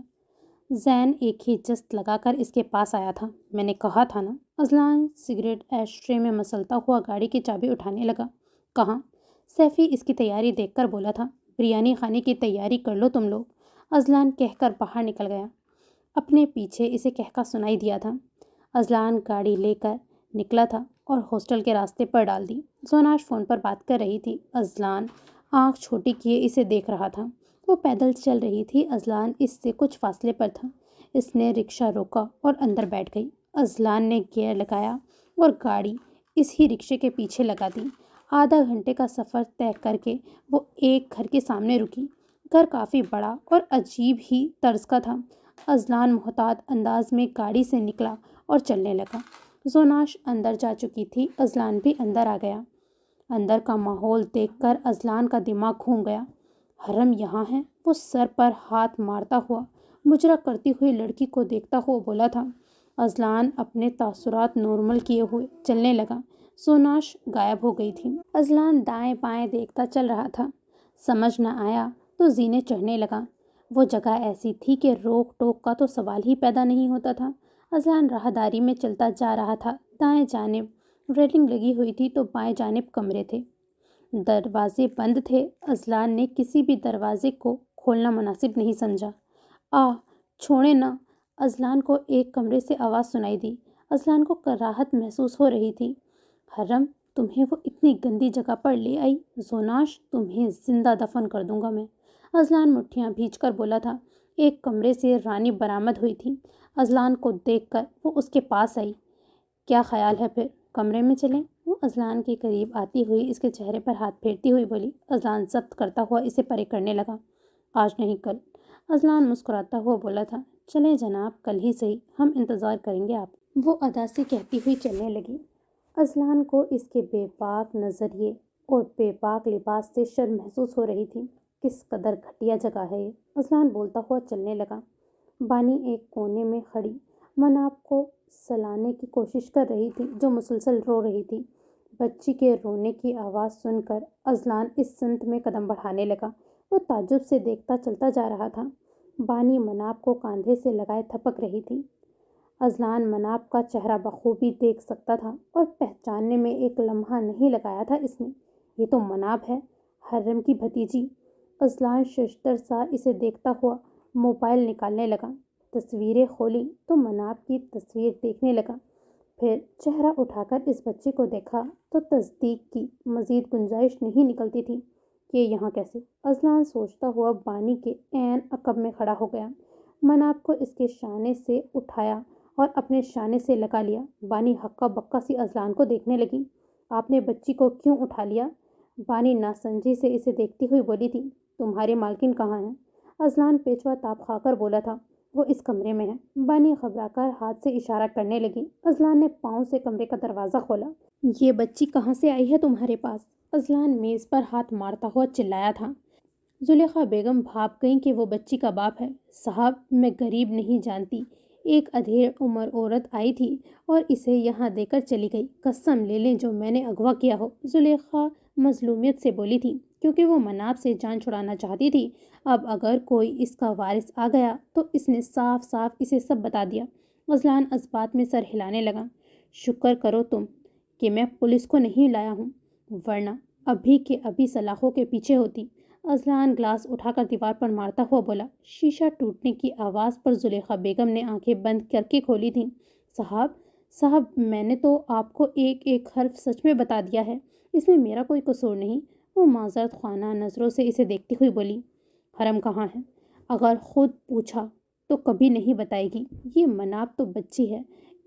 زین ایک ہی جست لگا کر اس کے پاس آیا تھا۔ میں نے کہا تھا نا۔ اذلان سگریٹ ایش ٹرے میں مسلتا ہوا گاڑی کی چابی اٹھانے لگا۔ کہاں؟ سیفی اس کی تیاری دیکھ کر بولا تھا۔ بریانی کھانے کی تیاری کر لو تم لوگ، اذلان کہہ کر باہر نکل گیا۔ اپنے پیچھے اسے کہکا سنائی دیا تھا۔ اذلان گاڑی لے کر نکلا تھا اور ہاسٹل کے راستے پر ڈال دی۔ زوناش فون پر بات کر رہی تھی۔ اذلان آنکھ چھوٹی کیے اسے دیکھ رہا تھا۔ وہ پیدل چل رہی تھی۔ اذلان اس سے کچھ فاصلے پر تھا۔ اس نے رکشہ روکا اور اندر بیٹھ گئی۔ اذلان نے گیئر لگایا اور گاڑی اس ہی رکشے کے پیچھے لگا دی۔ آدھا گھنٹے کا سفر طے کر کے وہ ایک گھر کے سامنے رکی۔ گھر کافی بڑا اور عجیب ہی طرز کا تھا۔ اذلان محتاط انداز میں گاڑی سے نکلا اور چلنے لگا۔ زوناش اندر جا چکی تھی۔ اذلان بھی اندر آ گیا۔ اندر کا ماحول دیکھ کر اذلان کا دماغ گھوم گیا۔ حرم یہاں ہے؟ وہ سر پر ہاتھ مارتا ہوا مجرا کرتی ہوئی لڑکی کو دیکھتا ہوا بولا تھا۔ اذلان اپنے تاثرات نارمل کیے ہوئے چلنے لگا۔ زوناش غائب ہو گئی تھی۔ اذلان دائیں بائیں دیکھتا چل رہا تھا۔ سمجھ نہ آیا تو زینے چڑھنے لگا۔ وہ جگہ ایسی تھی کہ روک ٹوک کا تو سوال ہی پیدا نہیں ہوتا تھا۔ اذلان راہداری میں چلتا جا رہا تھا۔ دائیں جانب ریلنگ لگی ہوئی تھی تو بائیں جانب کمرے تھے۔ دروازے بند تھے۔ اذلان نے کسی بھی دروازے کو کھولنا مناسب نہیں سمجھا۔ چھوڑیں نا! اذلان کو ایک کمرے سے آواز سنائی دی۔ اذلان کو کراہت محسوس ہو رہی تھی۔ حرم، تمہیں وہ اتنی گندی جگہ پر لے آئی؟ زوناش، تمہیں زندہ دفن کر دوں گا میں! اذلان مٹھیاں بھینچ کر بولا تھا۔ ایک کمرے سے رانی برآمد ہوئی تھی۔ اذلان کو دیکھ کر وہ اس کے پاس آئی۔ کیا خیال ہے پھر کمرے میں چلیں؟ وہ اذلان کے قریب آتی ہوئی اس کے چہرے پر ہاتھ پھیرتی ہوئی بولی۔ اذلان ضبط کرتا ہوا اسے پرے کرنے لگا۔ آج نہیں کل، اذلان مسکراتا ہوا بولا تھا۔ چلیں جناب، کل ہی صحیح، ہم انتظار کریں گے آپ۔ وہ ادا سے کہتی ہوئی چلنے لگی۔ اذلان کو اس کے بے باک نظریے اور بے باک لباس سے شرم محسوس ہو رہی تھی۔ کس قدر گھٹیا جگہ ہے یہ! اذلان بولتا ہوا چلنے لگا۔ بانی ایک کونے میں کھڑی مناب کو سلانے کی کوشش کر رہی تھی جو مسلسل رو رہی تھی۔ بچی کے رونے کی آواز سن کر اذلان اس سمت میں قدم بڑھانے لگا۔ وہ تعجب سے دیکھتا چلتا جا رہا تھا۔ بانی مناب کو کاندھے سے لگائے تھپک رہی تھی۔ اذلان مناب کا چہرہ بخوبی دیکھ سکتا تھا اور پہچاننے میں ایک لمحہ نہیں لگایا تھا اس نے۔ یہ تو مناب ہے، حرم کی بھتیجی۔ اذلان ششدر سا اسے دیکھتا ہوا موبائل نکالنے لگا۔ تصویریں کھولی تو مناب کی تصویر دیکھنے لگا۔ پھر چہرہ اٹھا کر اس بچے کو دیکھا تو تصدیق کی مزید گنجائش نہیں نکلتی تھی کہ یہاں کیسے؟ اذلان سوچتا ہوا بانی کے عین عقب میں کھڑا ہو گیا۔ مناب کو اس کے شانے سے اٹھایا اور اپنے شانے سے لگا لیا۔ بانی ہکا بکا سی اذلان کو دیکھنے لگی۔ آپ نے بچی کو کیوں اٹھا لیا؟ بانی ناسمجھی سے اسے دیکھتی ہوئی بولی تھی۔ تمہارے مالکن کہاں ہیں؟ اذلان پیچوا تاپ کھا کر بولا تھا۔ وہ اس کمرے میں ہے۔ بانی گھبرا کر ہاتھ سے اشارہ کرنے لگی۔ اذلان نے پاؤں سے کمرے کا دروازہ کھولا۔ یہ بچی کہاں سے آئی ہے تمہارے پاس؟ اذلان میز پر ہاتھ مارتا ہوا چلایا تھا۔ زلیخا بیگم بھاپ گئیں کہ وہ بچی کا باپ ہے۔ صاحب، میں غریب نہیں جانتی، ایک ادھیڑ عمر عورت آئی تھی اور اسے یہاں دے کر چلی گئی۔ قسم لے لیں جو میں نے اغوا کیا ہو۔ زلیخا مظلومیت سے بولی تھی کیونکہ وہ مناب سے جان چھڑانا چاہتی تھی۔ اب اگر کوئی اس کا وارث آ گیا تو اس نے صاف صاف اسے سب بتا دیا۔ اذلان اس بات میں سر ہلانے لگا۔ شکر کرو تم کہ میں پولیس کو نہیں لایا ہوں، ورنہ ابھی کے ابھی سلاخوں کے پیچھے ہوتی۔ اذلان گلاس اٹھا کر دیوار پر مارتا ہوا بولا۔ شیشہ ٹوٹنے کی آواز پر زلیخا بیگم نے آنکھیں بند کر کے کھولی تھیں۔ صاحب، میں نے تو آپ کو ایک ایک حرف سچ میں بتا دیا ہے، اس میں میرا کوئی قصور نہیں۔ وہ معذرت خواہ نظروں سے اسے دیکھتی ہوئی بولی۔ حرم کہاں ہے؟ اگر خود پوچھا تو کبھی نہیں بتائے گی۔ یہ مناب تو بچی ہے،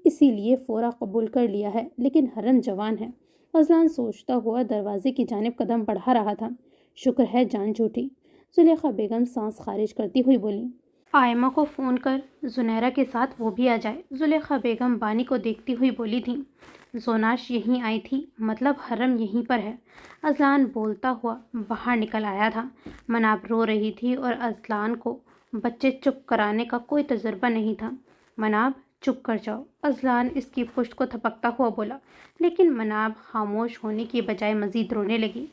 اسی لیے فورا قبول کر لیا ہے، لیکن حرم جوان ہے۔ اذلان سوچتا ہوا دروازے کی جانب قدم بڑھا رہا تھا۔ شکر ہے جان چھوٹی۔ زلیخا بیگم سانس خارج کرتی ہوئی بولی۔ آئمہ کو فون کر زنیرہ کے ساتھ وہ بھی آ جائے۔ زلیخا بیگم بانی کو دیکھتی ہوئی بولی تھیں۔ زوناش یہیں آئی تھی، مطلب حرم یہیں پر ہے۔ اذلان بولتا ہوا باہر نکل آیا تھا۔ مناب رو رہی تھی اور اذلان کو بچے چپ کرانے کا کوئی تجربہ نہیں تھا۔ مناب، چپ کر جاؤ، اذلان اس کی پشت کو تھپکتا ہوا بولا، لیکن مناب خاموش ہونے کی بجائے مزید رونے لگی۔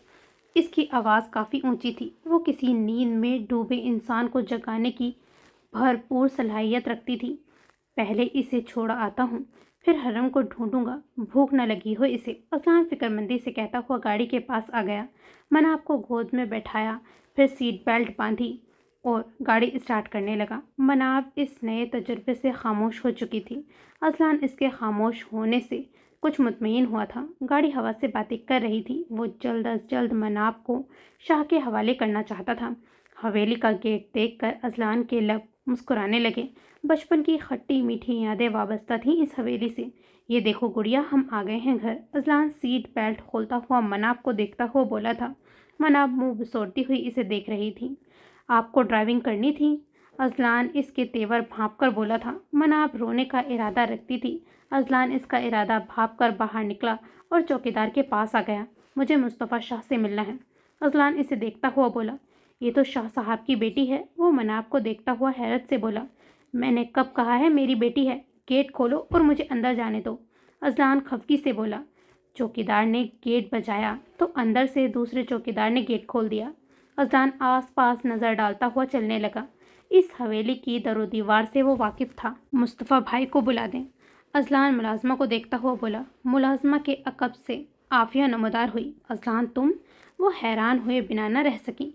اس کی آواز کافی اونچی تھی۔ وہ کسی نیند میں ڈوبے انسان کو جگانے کی بھرپور صلاحیت رکھتی تھی۔ پہلے اسے چھوڑا آتا ہوں، پھر حرم کو ڈھونڈوں گا، بھوک نہ لگی ہو اسے، اذلان فکر مندی سے کہتا ہوا گاڑی کے پاس آ گیا۔ مناب کو گود میں بیٹھایا، پھر سیٹ بیلٹ باندھی۔ اور گاڑی اسٹارٹ کرنے لگا۔ مناب اس نئے تجربے سے خاموش ہو چکی تھی۔ اذلان اس کے خاموش ہونے سے کچھ مطمئن ہوا تھا۔ گاڑی ہوا سے باتیں کر رہی تھی۔ وہ جلد از جلد مناب کو شاہ کے حوالے کرنا چاہتا تھا۔ حویلی کا گیٹ دیکھ کر اذلان کے لب مسکرانے لگے۔ بچپن کی کھٹی میٹھی یادیں وابستہ تھیں اس حویلی سے۔ یہ دیکھو گڑیا، ہم آ گئے ہیں گھر۔ اذلان سیٹ بیلٹ کھولتا ہوا مناب کو دیکھتا ہوا بولا تھا۔ مناب منہ بسوڑتی ہوئی اسے دیکھ رہی تھی۔ آپ کو ڈرائیونگ کرنی تھی؟ اذلان اس کے تیور بھانپ کر بولا تھا۔ مناب رونے کا ارادہ رکھتی تھی۔ اذلان اس کا ارادہ بھانپ کر باہر نکلا اور چوکیدار کے پاس آ گیا۔ مجھے مصطفیٰ شاہ سے ملنا ہے، اذلان اسے دیکھتا ہوا بولا۔ یہ تو شاہ صاحب کی بیٹی ہے، وہ مناب کو دیکھتا ہوا حیرت سے بولا۔ میں نے کب کہا ہے میری بیٹی ہے؟ گیٹ کھولو اور مجھے اندر جانے دو، اذلان خفگی سے بولا۔ چوکیدار نے گیٹ بجایا تو اندر سے دوسرے چوکیدار نے گیٹ کھول دیا۔ اذلان آس پاس نظر ڈالتا ہوا چلنے لگا۔ اس حویلی کی در و دیوار سے وہ واقف تھا۔ مصطفیٰ بھائی کو بلا دیں، اذلان ملازمہ کو دیکھتا ہوا بولا۔ ملازمہ کے عقب سے عافیہ نمودار ہوئی۔ اذلان تم؟ وہ حیران ہوئے بنا نہ رہ سکیں۔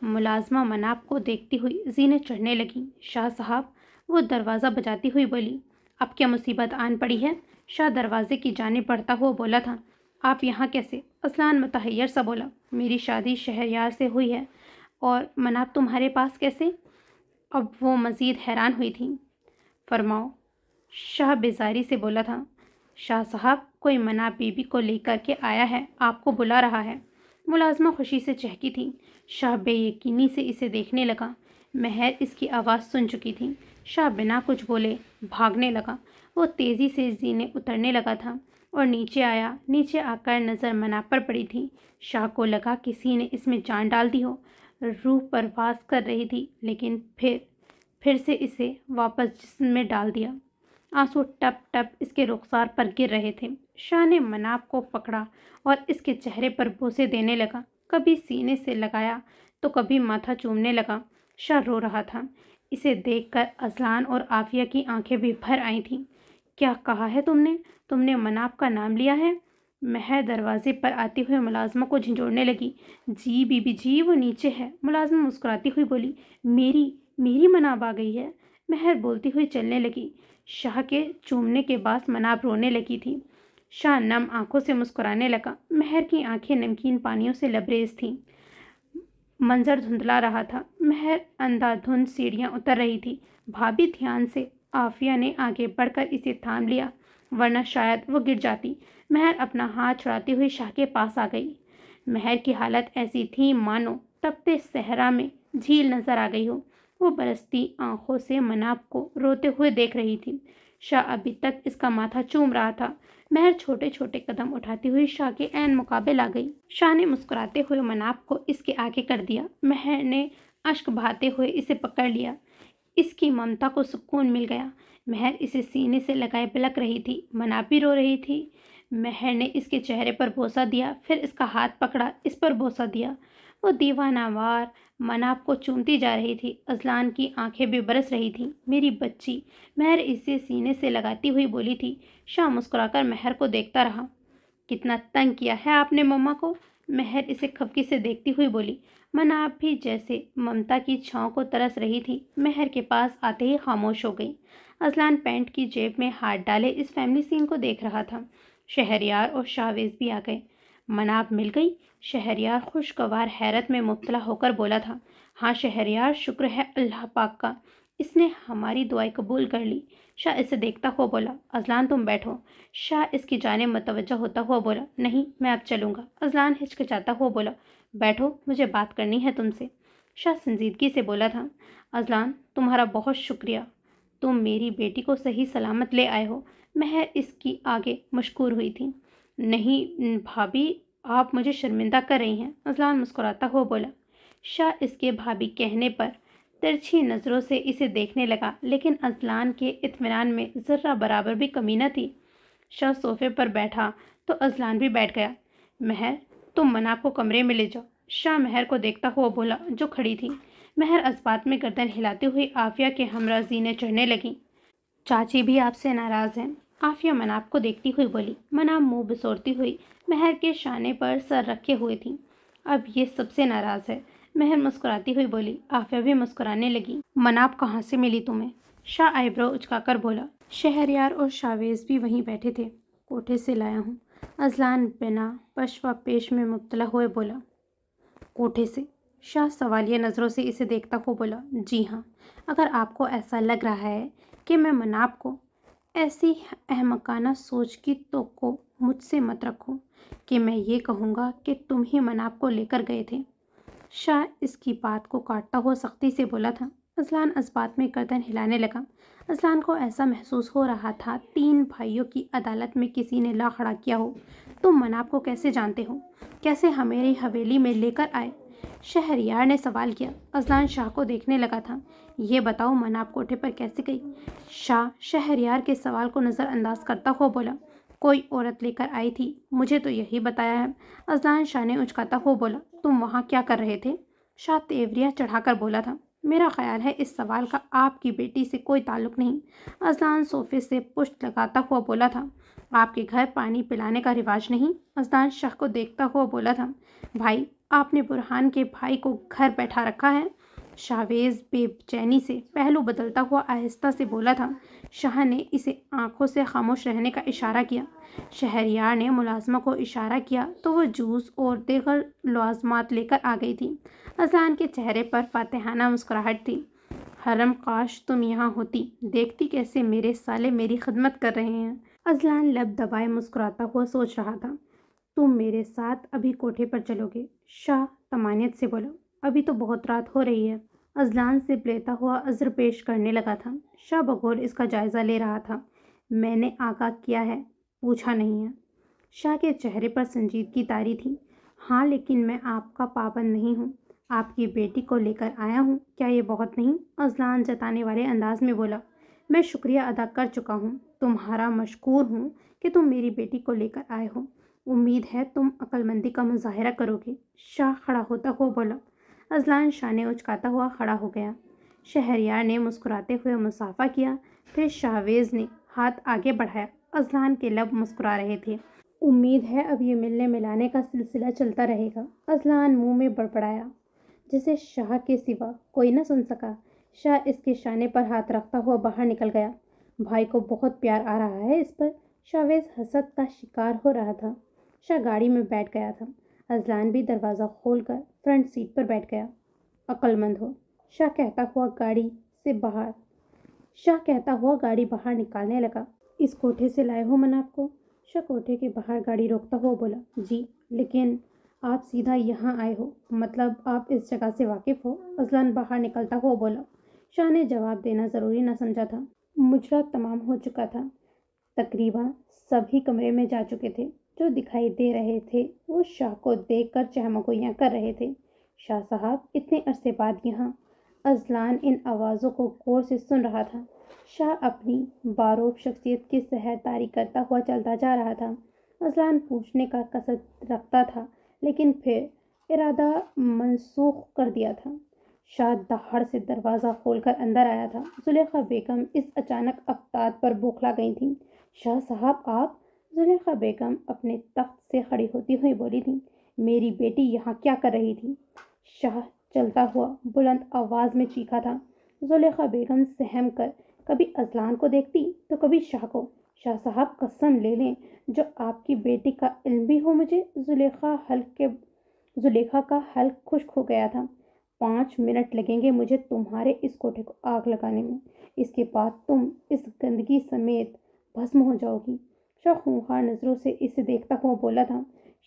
ملازمہ مناب کو دیکھتی ہوئی زینے چڑھنے لگیں۔ شاہ صاحب، وہ دروازہ بجاتی ہوئی بولی۔ اب کیا مصیبت آن پڑی ہے؟ شاہ دروازے کی جانب بڑھتا ہوا بولا تھا۔ آپ یہاں کیسے؟ اذلان متحیر سا بولا۔ میری شادی شہریار سے ہوئی ہے، اور مناب تمہارے پاس کیسے؟ اب وہ مزید حیران ہوئی تھی۔ فرماؤ، شاہ بیزاری سے بولا تھا۔ شاہ صاحب، کوئی مناب بی بی کو لے کر کے آیا ہے، آپ کو بلا رہا ہے۔ ملازمہ خوشی سے چہکی تھی۔ شاہ بے یقینی سے اسے دیکھنے لگا۔ مہر اس کی آواز سن چکی تھی۔ شاہ بنا کچھ بولے بھاگنے لگا۔ وہ تیزی سے زینے اترنے لگا تھا اور نیچے آیا۔ نیچے آ کر نظر مناب پر پڑی تھی۔ شاہ کو لگا کسی نے اس میں جان ڈال دی ہو۔ روح پرواز کر رہی تھی، لیکن پھر سے اسے واپس جسم میں ڈال دیا۔ آنسو ٹپ ٹپ اس کے رخسار پر گر رہے تھے۔ شاہ نے مناب کو پکڑا اور اس کے چہرے پر بوسے دینے لگا۔ کبھی سینے سے لگایا تو کبھی ماتھا چومنے لگا۔ شاہ رو رہا تھا۔ اسے دیکھ کر اذلان اور عافیہ کی آنکھیں بھی بھر آئی تھیں۔ کیا کہا ہے تم نے؟ تم نے مناب کا نام لیا ہے؟ مہر دروازے پر آتی ہوئے ملازمہ کو جھنجھوڑنے لگی۔ جی بی بی جی، وہ نیچے ہے، ملازمہ مسکراتی ہوئی بولی۔ میری مناب آ گئی ہے، مہر بولتی ہوئی چلنے لگی۔ شاہ کے چومنے کے بعد مناب رونے لگی تھی۔ شاہ نم آنکھوں سے مسکرانے لگا۔ مہر کی آنکھیں نمکین پانیوں سے لبریز تھیں۔ منظر دھندلا رہا تھا۔ مہر اندھا دھند سیڑھیاں اتر رہی تھی۔ بھابھی دھیان سے، عافیہ نے آگے بڑھ کر اسے تھام لیا، ورنہ شاید وہ گر جاتی۔ مہر اپنا ہاتھ چھڑاتی ہوئی شاہ کے پاس آ گئی۔ مہر کی حالت ایسی تھی مانو تپتے صحرا میں جھیل نظر آ گئی ہو۔ وہ برستی آنکھوں سے مناب کو روتے ہوئے دیکھ رہی تھی۔ شاہ ابھی تک اس کا ماتھا چوم رہا تھا۔ مہر چھوٹے چھوٹے قدم اٹھاتی ہوئی شاہ کے عین مقابل آ گئی۔ شاہ نے مسکراتے ہوئے مناب کو اس کے آگے کر دیا۔ مہر نے اشک بہاتے ہوئے اسے پکڑ لیا۔ اس کی ممتا کو سکون مل گیا۔ مہر اسے سینے سے لگائے بلک رہی تھی۔ مناب بھی رو رہی تھی۔ مہر نے اس کے چہرے پر بوسہ دیا، پھر اس کا ہاتھ پکڑا، اس پر بوسہ دیا۔ وہ دیوانہ وار مناب کو چومتی جا رہی تھی۔ اذلان کی آنکھیں بھی برس رہی تھیں۔ میری بچی، مہر اسے سینے سے لگاتی ہوئی بولی تھی۔ شاہ مسکرا کر مہر کو دیکھتا رہا۔ کتنا تنگ کیا ہے آپ نے مما کو؟ مہر اسے خفگی سے دیکھتی ہوئی بولی۔ مناب بھی جیسے ممتا کی چھاؤں کو ترس رہی تھی، مہر کے پاس آتے ہی خاموش ہو گئی۔ اذلان پینٹ کی جیب میں ہاتھ ڈالے اس فیملی سین کو دیکھ رہا تھا۔ شہریار اور شاہویز بھی آ گئے۔ مناب مل گئی؟ شہریار خوشگوار حیرت میں مبتلا ہو کر بولا تھا۔ ہاں شہریار، شکر ہے اللہ پاک کا، اس نے ہماری دعائیں قبول کر لی۔ شاہ اسے دیکھتا ہوا بولا۔ اذلان تم بیٹھو۔ شاہ اس کی جانب متوجہ ہوتا ہوا بولا۔ نہیں، میں اب چلوں گا۔ اذلان ہچکچاتا ہوا بولا۔ بیٹھو، مجھے بات کرنی ہے تم سے۔ شاہ سنجیدگی سے بولا تھا۔ اذلان، تمہارا بہت شکریہ، تم میری بیٹی کو صحیح سلامت لے آئے ہو۔ مہر اس کی آگے مشکور ہوئی تھی۔ نہیں بھابھی، آپ مجھے شرمندہ کر رہی ہیں، اذلان مسکراتا ہوا بولا۔ شاہ اس کے بھابھی کہنے پر ترچھی نظروں سے اسے دیکھنے لگا، لیکن اذلان کے اطمینان میں ذرہ برابر بھی کمی نہ تھی۔ شاہ صوفے پر بیٹھا تو اذلان بھی بیٹھ گیا۔ مہر، تم مناب کو کمرے میں لے جاؤ، شاہ مہر کو دیکھتا ہوا بولا جو کھڑی تھی۔ مہر اسبات میں گردن ہلاتے ہوئے عافیہ کے ہمراہ زینے چڑھنے لگیں۔ چاچی بھی آپ سے ناراض ہیں، عافیہ مناب کو دیکھتی ہوئی بولی۔ مناب منہ بسوڑتی ہوئی مہر کے شانے پر سر رکھے ہوئے تھی۔ اب یہ سب سے ناراض ہے، مہر مسکراتی ہوئی بولی۔ عافیہ بھی مسکرانے لگی۔ مناب کہاں سے ملی تمہیں؟ شاہ آئی برو اچکا کر بولا۔ شہریار اور شاویز بھی وہیں بیٹھے تھے۔ کوٹھے سے لایا ہوں، اذلان بنا پش و پیش میں مبتلا ہوئے بولا۔ کوٹھے سے؟ شاہ سوالیہ نظروں سے اسے دیکھتا ہوا بولا۔ جی ہاں، اگر آپ کو ایسا لگ رہا ہے کہ میں مناب کو ایسی احمقانہ سوچ کی توقع مجھ سے مت رکھو کہ میں یہ کہوں گا کہ تم ہی مناب کو لے کر گئے تھے۔ شاہ اس کی بات کو کاٹتا ہوا سختی سے بولا تھا۔ اذلان اس بات میں گردن ہلانے لگا۔ اذلان کو ایسا محسوس ہو رہا تھا 3 بھائیوں کی عدالت میں کسی نے لا کھڑا کیا ہو۔ تم مناب کو کیسے جانتے ہو؟ کیسے ہماری حویلی میں لے کر آئے؟ شہریار نے سوال کیا۔ اذلان شاہ کو دیکھنے لگا تھا۔ یہ بتاؤ مناب کوٹھے پر کیسے گئی؟ شاہ شہریار کے سوال کو نظر انداز کرتا ہوا بولا۔ کوئی عورت لے کر آئی تھی، مجھے تو یہی بتایا ہے۔ اذلان شاہ نے اچکاتا ہوا بولا۔ تم وہاں کیا کر رہے تھے؟ شاہ تیوریاں چڑھا کر بولا تھا۔ میرا خیال ہے اس سوال کا آپ کی بیٹی سے کوئی تعلق نہیں۔ اذلان صوفے سے پشت لگاتا ہوا بولا تھا۔ آپ کے گھر پانی پلانے کا رواج نہیں؟ اذلان شاہ کو دیکھتا ہوا بولا تھا۔ بھائی، آپ نے برہان کے بھائی کو گھر بیٹھا رکھا ہے؟ شاویز بے چینی سے پہلو بدلتا ہوا آہستہ سے بولا تھا۔ شاہ نے اسے آنکھوں سے خاموش رہنے کا اشارہ کیا۔ شہریار نے ملازمہ کو اشارہ کیا تو وہ جوس اور دیگر لوازمات لے کر آ گئی تھی۔ اذلان کے چہرے پر فاتحانہ مسکراہٹ تھی۔ حرم کاش تم یہاں ہوتی، دیکھتی کیسے میرے سالے میری خدمت کر رہے ہیں۔ اذلان لب دبائے مسکراتا ہوا سوچ رہا تھا۔ تم میرے ساتھ ابھی کوٹھے پر چلو گے؟ شاہ طمانیت سے بولا۔ ابھی تو بہت رات ہو رہی ہے۔ اذلان سے لیتا ہوا عذر پیش کرنے لگا تھا۔ شاہ بغور اس کا جائزہ لے رہا تھا۔ میں نے آگاہ کیا ہے، پوچھا نہیں ہے۔ شاہ کے چہرے پر سنجیدگی طاری تھی۔ ہاں، لیکن میں آپ کا پابند نہیں ہوں۔ آپ کی بیٹی کو لے کر آیا ہوں، کیا یہ بہت نہیں؟ اذلان جتانے والے انداز میں بولا۔ میں شکریہ ادا کر چکا ہوں، تمہارا مشکور ہوں کہ تم میری بیٹی کو لے کر آئے ہو۔ امید ہے تم عقل مندی کا مظاہرہ کرو گے۔ شاہ کھڑا ہوتا ہوا بولا۔ اذلان شاہ نے اچکاتا ہوا کھڑا ہو گیا۔ شہریار نے مسکراتے ہوئے مصافحہ کیا، پھر شاویز نے ہاتھ آگے بڑھایا۔ اذلان کے لب مسکرا رہے تھے۔ امید ہے اب یہ ملنے ملانے کا سلسلہ چلتا رہے گا۔ اذلان منہ میں بڑبڑایا، جسے شاہ کے سوا کوئی نہ سن سکا۔ شاہ اس کے شانے پر ہاتھ رکھتا ہوا باہر نکل گیا۔ بھائی کو بہت پیار آ رہا ہے اس پر۔ شاویز حسد کا شکار ہو رہا تھا۔ شاہ گاڑی میں بیٹھ گیا تھا۔ اذلان بھی دروازہ کھول کر فرنٹ سیٹ پر بیٹھ گیا۔ عقل مند ہو، شاہ کہتا ہوا گاڑی باہر نکالنے لگا۔ اس کوٹھے سے لائے ہو مناب کو؟ شاہ کوٹھے کے باہر گاڑی روکتا ہوا بولا۔ جی، لیکن آپ سیدھا یہاں آئے ہو، مطلب آپ اس جگہ سے واقف ہو؟ اذلان باہر نکلتا ہوا بولا۔ شاہ نے جواب دینا ضروری نہ سمجھا تھا۔ مجرا تمام ہو چکا تھا۔ تقریباً سبھی کمرے میں جا چکے تھے۔ جو دکھائی دے رہے تھے وہ شاہ کو دیکھ کر چہمگوئیاں کر رہے تھے۔ شاہ صاحب، اتنے عرصے بعد یہاں؟ اذلان ان آوازوں کو غور سے سن رہا تھا۔ شاہ اپنی باروب شخصیت کی سحر طاری کرتا ہوا چلتا جا رہا تھا۔ اذلان پوچھنے کا قصد رکھتا تھا، لیکن پھر ارادہ منسوخ کر دیا تھا۔ شاہ دہاڑ سے دروازہ کھول کر اندر آیا تھا۔ زلیخا بیگم اس اچانک افتاد پر بوکھلا گئی تھیں۔ شاہ صاحب آپ؟ زلیخا بیگم اپنے تخت سے کھڑی ہوتی ہوئی بولی تھی۔ میری بیٹی یہاں کیا کر رہی تھی؟ شاہ چلتا ہوا بلند آواز میں چیخا تھا۔ زلیخا بیگم سہم کر کبھی اذلان کو دیکھتی تو کبھی شاہ کو۔ شاہ صاحب قسم لے لیں، جو آپ کی بیٹی کا علم بھی ہو مجھے۔ زلیخا کا حلق خشک ہو گیا تھا۔ 5 منٹ لگیں گے مجھے تمہارے اس کوٹھے کو آگ لگانے میں، اس کے بعد تم اس گندگی سمیت بھسم ہو جاؤ گی۔ شاہ خونخوار نظروں سے اسے دیکھتا ہوا بولا تھا۔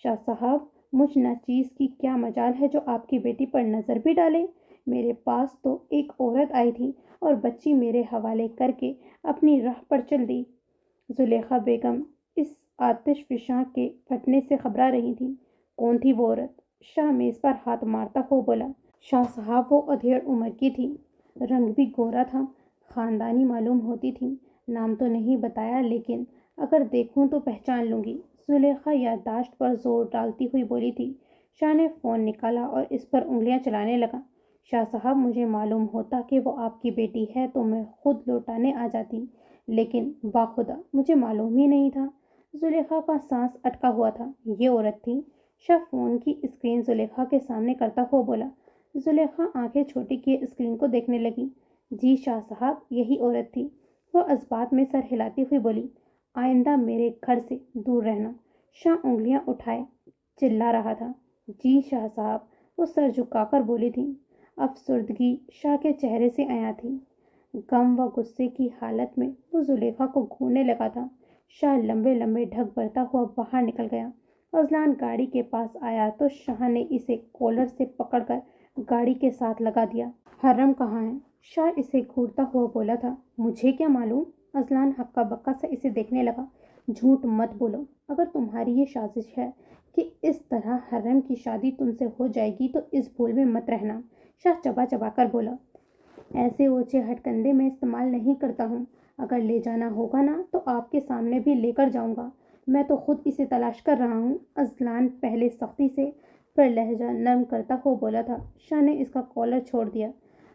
شاہ صاحب، مجھ ناچیز کی کیا مجال ہے جو آپ کی بیٹی پر نظر بھی ڈالے؟ میرے پاس تو ایک عورت آئی تھی اور بچی میرے حوالے کر کے اپنی راہ پر چل دی۔ زلیخا بیگم اس آتش فشاں کے پھٹنے سے گھبرا رہی تھی۔ کون تھی وہ عورت؟ شاہ میز پر ہاتھ مارتا ہوا بولا۔ شاہ صاحب، وہ ادھیڑ عمر کی تھی، رنگ بھی گورا تھا، خاندانی معلوم ہوتی تھی۔ نام تو نہیں بتایا، لیکن اگر دیکھوں تو پہچان لوں گی۔ زلیخا یادداشت پر زور ڈالتی ہوئی بولی تھی۔ شاہ نے فون نکالا اور اس پر انگلیاں چلانے لگا۔ شاہ صاحب، مجھے معلوم ہوتا کہ وہ آپ کی بیٹی ہے تو میں خود لوٹانے آ جاتی، لیکن باخدا مجھے معلوم ہی نہیں تھا۔ زلیخا کا سانس اٹکا ہوا تھا۔ یہ عورت تھی؟ شاہ فون کی اسکرین زلیخا کے سامنے کرتا ہوا بولا۔ زلیخا آنکھیں چھوٹی کیے اسکرین کو دیکھنے لگی۔ جی شاہ صاحب، یہی عورت تھی۔ وہ اس بات میں سر ہلاتی ہوئی بولی، آئندہ میرے گھر سے دور رہنا۔ شاہ انگلیاں اٹھائے چلا رہا تھا۔ جی شاہ صاحب، وہ سر جھکا کر بولی تھی۔ افسردگی شاہ کے چہرے سے عیاں تھی۔ غم و غصے کی حالت میں وہ زلیخا کو گھورنے لگا تھا۔ شاہ لمبے لمبے ڈھک بھرتا ہوا باہر نکل گیا۔ اذلان گاڑی کے پاس آیا تو شاہ نے اسے کولر سے پکڑ کر گاڑی کے ساتھ لگا دیا۔ حرم کہاں ہے؟ شاہ اسے گھورتا ہوا بولا تھا۔ مجھے کیا معلوم؟ اذلان ہکا بکا سے اسے دیکھنے لگا۔ جھوٹ مت بولو۔ اگر تمہاری یہ سازش ہے کہ اس طرح حرم کی شادی تم سے ہو جائے گی تو اس بھول میں مت رہنا۔ شاہ چبا چبا کر بولا، ایسے اونچے ہتھکنڈے میں استعمال نہیں کرتا ہوں۔ اگر لے جانا ہوگا نا تو آپ کے سامنے بھی لے کر جاؤں گا۔ میں تو خود اسے تلاش کر رہا ہوں۔ اذلان پہلے سختی سے پھر لہجہ نرم کرتا ہوا بولا تھا۔ شاہ نے اس کا کالر چھوڑ دیا۔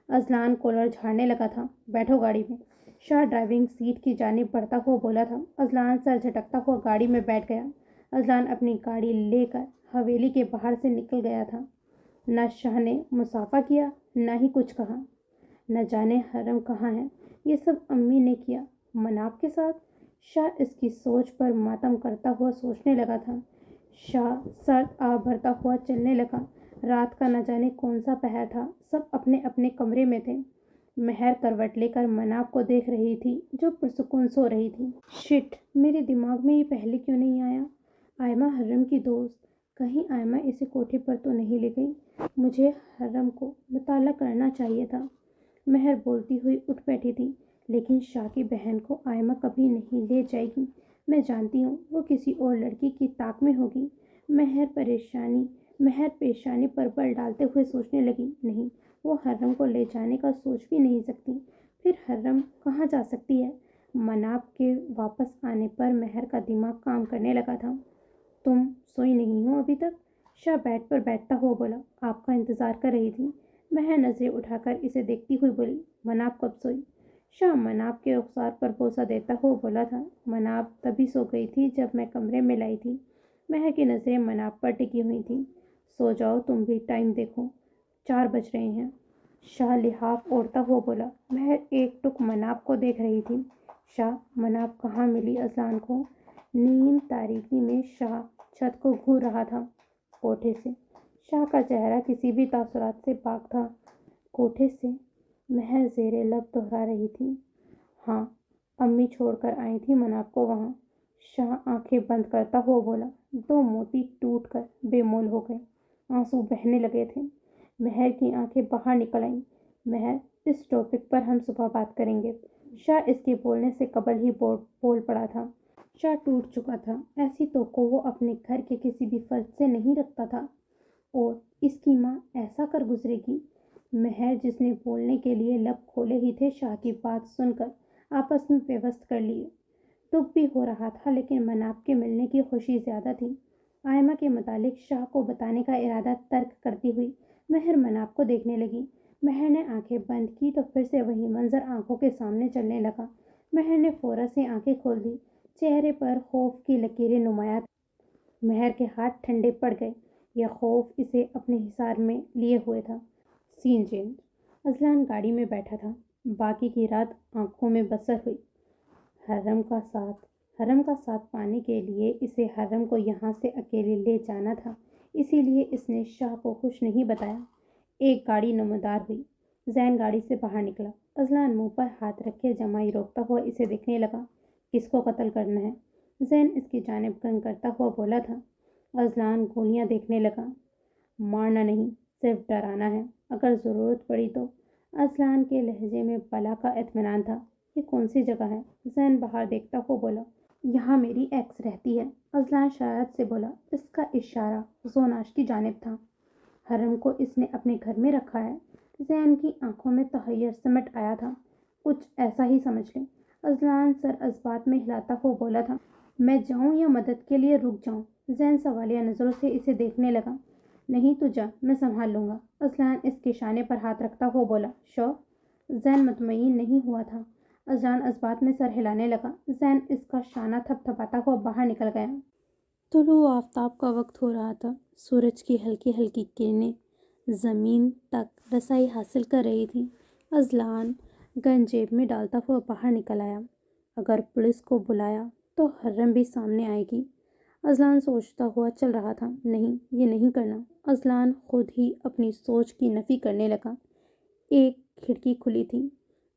اذلان کالر جھاڑنے لگا تھا۔ بیٹھو گاڑی میں۔ شاہ ڈرائیونگ سیٹ کی جانب بڑھتا ہوا بولا تھا۔ اذلان سر جھٹکتا ہوا گاڑی میں بیٹھ گیا۔ اذلان اپنی گاڑی لے کر حویلی کے باہر سے نکل گیا تھا۔ نہ شاہ نے مصافحہ کیا، نہ ہی کچھ کہا۔ نہ جانے حرم کہاں ہے۔ یہ سب امی نے کیا، مناب کے ساتھ۔ شاہ اس کی سوچ پر ماتم کرتا ہوا سوچنے لگا تھا۔ شاہ سرد آہ بھرتا ہوا چلنے لگا۔ رات کا نہ جانے کون سا پہر تھا۔ سب اپنے اپنے کمرے میں تھے۔ مہر کروٹ لے کر مناب کو دیکھ رہی تھی جو پرسکون سو رہی تھی۔ شٹ، میرے دماغ میں یہ پہلے کیوں نہیں آیا؟ آئمہ حرم کی دوست، کہیں آئمہ اسے کوٹھے پر تو نہیں لے گئی؟ مجھے حرم کو مطالعہ کرنا چاہیے تھا۔ مہر بولتی ہوئی اٹھ بیٹھی تھی، لیکن شاہ کی بہن کو آئمہ کبھی نہیں لے جائے گی۔ میں جانتی ہوں وہ کسی اور لڑکی کی طاق میں ہوگی۔ مہر پیشانی پر بل ڈالتے ہوئے سوچنے لگی، نہیں، وہ حرم کو لے جانے کا سوچ بھی نہیں سکتی۔ پھر حرم کہاں جا سکتی ہے؟ مناب کے واپس آنے پر مہر کا دماغ کام کرنے لگا تھا۔ تم سوئی نہیں ہو ابھی تک؟ شاہ بیڈ پر بیٹھتا ہوا بولا۔ آپ کا انتظار کر رہی تھی۔ مہر نظریں اٹھا کر اسے دیکھتی ہوئی بولی، مناب کب سوئی؟ شاہ مناب کے رخسار پر بوسہ دیتا ہوا بولا تھا، مناب تبھی سو گئی تھی جب میں کمرے میں لائی تھی۔ مہر کی نظریں مناب پر ٹکی ہوئی تھیں۔ سو جاؤ تم بھی، ٹائم دیکھو، 4 بج رہے ہیں۔ شاہ لحاف اوڑھتا ہوا بولا۔ مہر ایک ٹک مناب کو دیکھ رہی تھی۔ شاہ، مناب کہاں ملی اذلان کو؟ نیم تاریکی میں شاہ چھت کو گھور رہا تھا۔ کوٹھے سے۔ شاہ کا چہرہ کسی بھی تاثرات سے پاک تھا۔ کوٹھے سے؟ مہر زیر لب دہرا رہی تھی۔ ہاں، امی چھوڑ کر آئی تھی مناب کو وہاں۔ شاہ آنکھیں بند کرتا ہوا بولا۔ 2 موتی ٹوٹ کر بے مول ہو گئے، آنسو بہنے لگے تھے۔ مہر کی آنکھیں باہر نکل آئیں۔ مہر، اس ٹاپک پر ہم صبح بات کریں گے۔ شاہ اس کے بولنے سے قبل ہی بول پڑا تھا۔ شاہ ٹوٹ چکا تھا۔ ایسی توقع وہ اپنے گھر کے کسی بھی فرد سے نہیں رکھتا تھا، اور اس کی ماں ایسا کر گزرے گی۔ مہر، جس نے بولنے کے لیے لب کھولے ہی تھے، شاہ کی بات سن کر آپس میں پیوست کر لیے۔ دکھ بھی ہو رہا تھا، لیکن مناب کے ملنے کی خوشی زیادہ تھی۔ آئمہ کے متعلق شاہ کو بتانے کا ارادہ ترک کرتی ہوئی مہر مناب کو دیکھنے لگی۔ مہر نے آنکھیں بند کی تو پھر سے وہی منظر آنکھوں کے سامنے چلنے لگا۔ مہر نے فوراً سے آنکھیں کھول دی۔ چہرے پر خوف کی لکیریں نمایاں تھیں۔ مہر کے ہاتھ ٹھنڈے پڑ گئے۔ یہ خوف اسے اپنے حصار میں لیے ہوئے تھا۔ سین چینج۔ اذلان گاڑی میں بیٹھا تھا۔ باقی کی رات آنکھوں میں بسر ہوئی۔ حرم کا ساتھ پانے کے لیے اسے حرم کو یہاں سے اکیلے لے جانا تھا، اسی لیے اس نے شاہ کو کچھ نہیں بتایا۔ ایک گاڑی نمودار ہوئی۔ زین گاڑی سے باہر نکلا۔ اذلان منہ پر ہاتھ رکھے جمائی روکتا ہوا اسے دیکھنے لگا۔ کس کو قتل کرنا ہے؟ زین اس کی جانب گن کرتا ہوا بولا تھا۔ اذلان گولیاں دیکھنے لگا۔ مارنا نہیں، صرف ڈرانا ہے، اگر ضرورت پڑی تو۔ اذلان کے لہجے میں بلا کا اطمینان تھا۔ یہ کون سی جگہ ہے؟ زین باہر دیکھتا ہوا بولا۔ یہاں میری ایکس رہتی ہے۔ اذلان شرارت سے بولا۔ اس کا اشارہ زوناش کی جانب تھا۔ حرم کو اس نے اپنے گھر میں رکھا ہے؟ زین کی آنکھوں میں تحیر سمٹ آیا تھا۔ کچھ ایسا ہی سمجھ لیں۔ اذلان سر اسبات میں ہلاتا ہوا بولا تھا۔ میں جاؤں یا مدد کے لیے رک جاؤں؟ زین سوالیہ نظروں سے اسے دیکھنے لگا۔ نہیں تو جا، میں سنبھال لوں گا۔ اذلان اس کے شانے پر ہاتھ رکھتا ہوا بولا۔ شور؟ زین مطمئن نہیں ہوا تھا۔ اذلان اسبات میں سر ہلانے لگا۔ زین اس کا شانہ تھپ تھپاتا ہوا باہر نکل گیا۔ طلوع آفتاب کا وقت ہو رہا تھا۔ سورج کی ہلکی ہلکی کرنیں زمین تک رسائی حاصل کر رہی تھی۔ اذلان گن جیب میں ڈالتا ہوا باہر نکل آیا۔ اگر پولیس کو بلایا تو حرم بھی سامنے آئے گی۔ اذلان سوچتا ہوا چل رہا تھا، نہیں، یہ نہیں کرنا۔ اذلان خود ہی اپنی سوچ کی نفی کرنے لگا۔ ایک کھڑکی کھلی تھی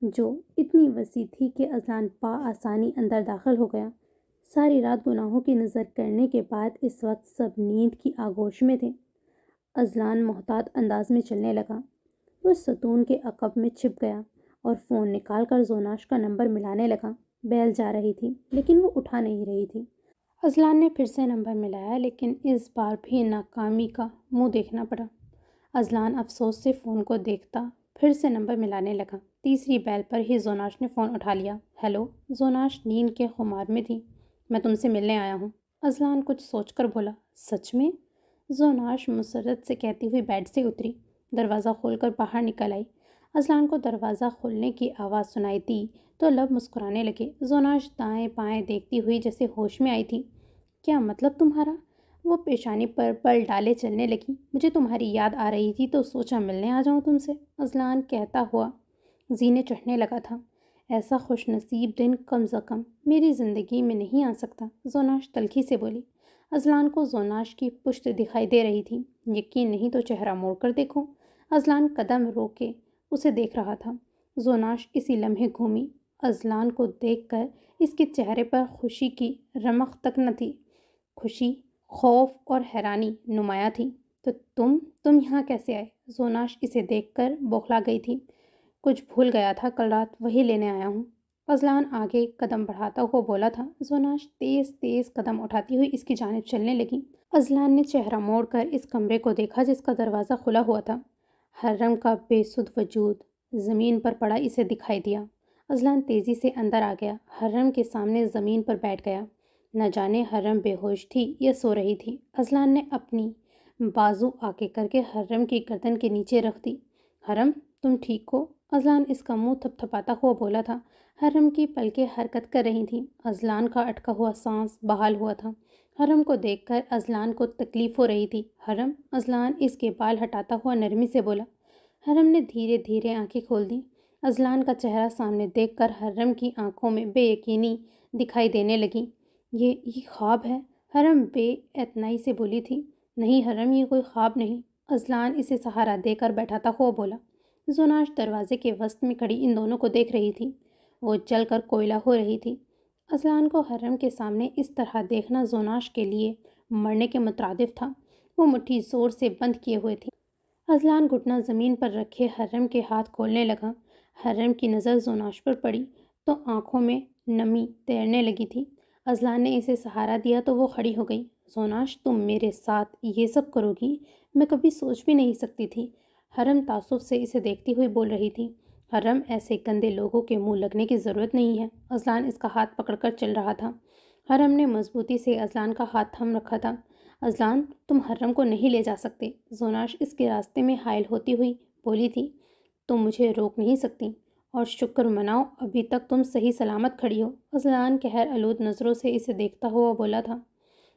جو اتنی وسیع تھی کہ اذلان آسانی اندر داخل ہو گیا۔ ساری رات گناہوں کی نظر کرنے کے بعد اس وقت سب نیند کی آغوش میں تھے۔ اذلان محتاط انداز میں چلنے لگا۔ وہ ستون کے عقب میں چھپ گیا اور فون نکال کر زوناش کا نمبر ملانے لگا۔ بیل جا رہی تھی لیکن وہ اٹھا نہیں رہی تھی۔ اذلان نے پھر سے نمبر ملایا لیکن اس بار بھی ناکامی کا منہ دیکھنا پڑا۔ اذلان افسوس سے فون کو دیکھتا پھر سے نمبر ملانے لگا۔ تیسری بیل پر ہی زوناش نے فون اٹھا لیا۔ ہیلو۔ زوناش نیند کے خمار میں تھی۔ میں تم سے ملنے آیا ہوں۔ اذلان کچھ سوچ کر بولا، سچ میں؟ زوناش مسرت سے کہتی ہوئی بیڈ سے اتری، دروازہ کھول کر باہر نکل آئی۔ اذلان کو دروازہ کھولنے کی آواز سنائی دی تو لب مسکرانے لگے۔ زوناش دائیں بائیں دیکھتی ہوئی جیسے ہوش میں آئی تھی۔ کیا مطلب تمہارا؟ وہ پیشانی پر بل ڈالے چلنے لگی۔ مجھے تمہاری یاد آ رہی تھی تو سوچا ملنے آ جاؤں تم سے، اذلان کہتا ہوا زینے چڑھنے لگا تھا۔ ایسا خوش نصیب دن کم از کم میری زندگی میں نہیں آ سکتا، زوناش تلخی سے بولی۔ اذلان کو زوناش کی پشت دکھائی دے رہی تھی۔ یقین نہیں تو چہرہ موڑ کر دیکھو۔ اذلان قدم روکے اسے دیکھ رہا تھا۔ زوناش اسی لمحے گھومی۔ اذلان کو دیکھ کر اس کے چہرے پر خوشی کی رمق تک نہ تھی۔ خوشی، خوف اور حیرانی نمایاں تھی۔ تو تم یہاں کیسے آئے؟ زوناش اسے دیکھ کر بوکھلا گئی تھی۔ کچھ بھول گیا تھا کل رات، وہی لینے آیا ہوں، اذلان آگے قدم بڑھاتا ہوا بولا تھا۔ زوناش تیز تیز قدم اٹھاتی ہوئی اس کی جانب چلنے لگی۔ اذلان نے چہرہ موڑ کر اس کمرے کو دیکھا جس کا دروازہ کھلا ہوا تھا۔ حرم کا بے سدھ وجود زمین پر پڑا اسے دکھائی دیا۔ اذلان تیزی سے اندر آ گیا، حرم کے سامنے زمین پر بیٹھ گیا۔ نہ جانے حرم بے ہوش تھی یا سو رہی تھی۔ اذلان نے اپنی بازو آگے کر کے حرم کی گردن کے نیچے رکھ دی۔ حرم، تم ٹھیک ہو؟ اذلان اس کا منہ تھپ تھپاتا ہوا بولا تھا۔ حرم کی پلکیں حرکت کر رہی تھیں۔ اذلان کا اٹکا ہوا سانس بحال ہوا تھا۔ حرم کو دیکھ کر اذلان کو تکلیف ہو رہی تھی۔ حرم، اذلان اس کے بال ہٹاتا ہوا نرمی سے بولا۔ حرم نے دھیرے دھیرے آنکھیں کھول دیں۔ اذلان کا چہرہ سامنے دیکھ کر حرم کی آنکھوں میں بے یقینی دکھائی دینے لگی۔ یہ خواب ہے؟ حرم بے اعتنائی سے بولی تھی۔ نہیں حرم، یہ کوئی خواب نہیں، اذلان اسے سہارا دے کر بیٹھاتا ہوا بولا۔ زوناش دروازے کے وسط میں کھڑی ان دونوں کو دیکھ رہی تھی۔ وہ جل کر کوئلہ ہو رہی تھی۔ اذلان کو حرم کے سامنے اس طرح دیکھنا زوناش کے لیے مرنے کے مترادف تھا۔ وہ مٹھی زور سے بند کیے ہوئے تھی۔ اذلان گھٹنا زمین پر رکھے حرم کے ہاتھ کھولنے لگا۔ حرم کی نظر زوناش پر پڑی تو آنکھوں میں نمی تیرنے لگی تھی۔ اذلان نے اسے سہارا دیا تو وہ کھڑی ہو گئی۔ زوناش، تم میرے ساتھ یہ سب کرو گی؟ میں کبھی سوچ بھی نہیں سکتی تھی۔ حرم تعصب سے اسے دیکھتی ہوئی بول رہی تھی۔ حرم، ایسے گندے لوگوں کے منہ لگنے کی ضرورت نہیں ہے۔ اذلان اس کا ہاتھ پکڑ کر چل رہا تھا۔ حرم نے مضبوطی سے اذلان کا ہاتھ تھام رکھا تھا۔ اذلان، تم حرم کو نہیں لے جا سکتے، زوناش اس کے راستے میں حائل ہوتی ہوئی بولی تھی۔ تم مجھے روک نہیں سکتی، اور شکر مناؤ ابھی تک تم صحیح سلامت کھڑی ہو، اذلان قہر آلود نظروں سے اسے دیکھتا ہوا بولا تھا۔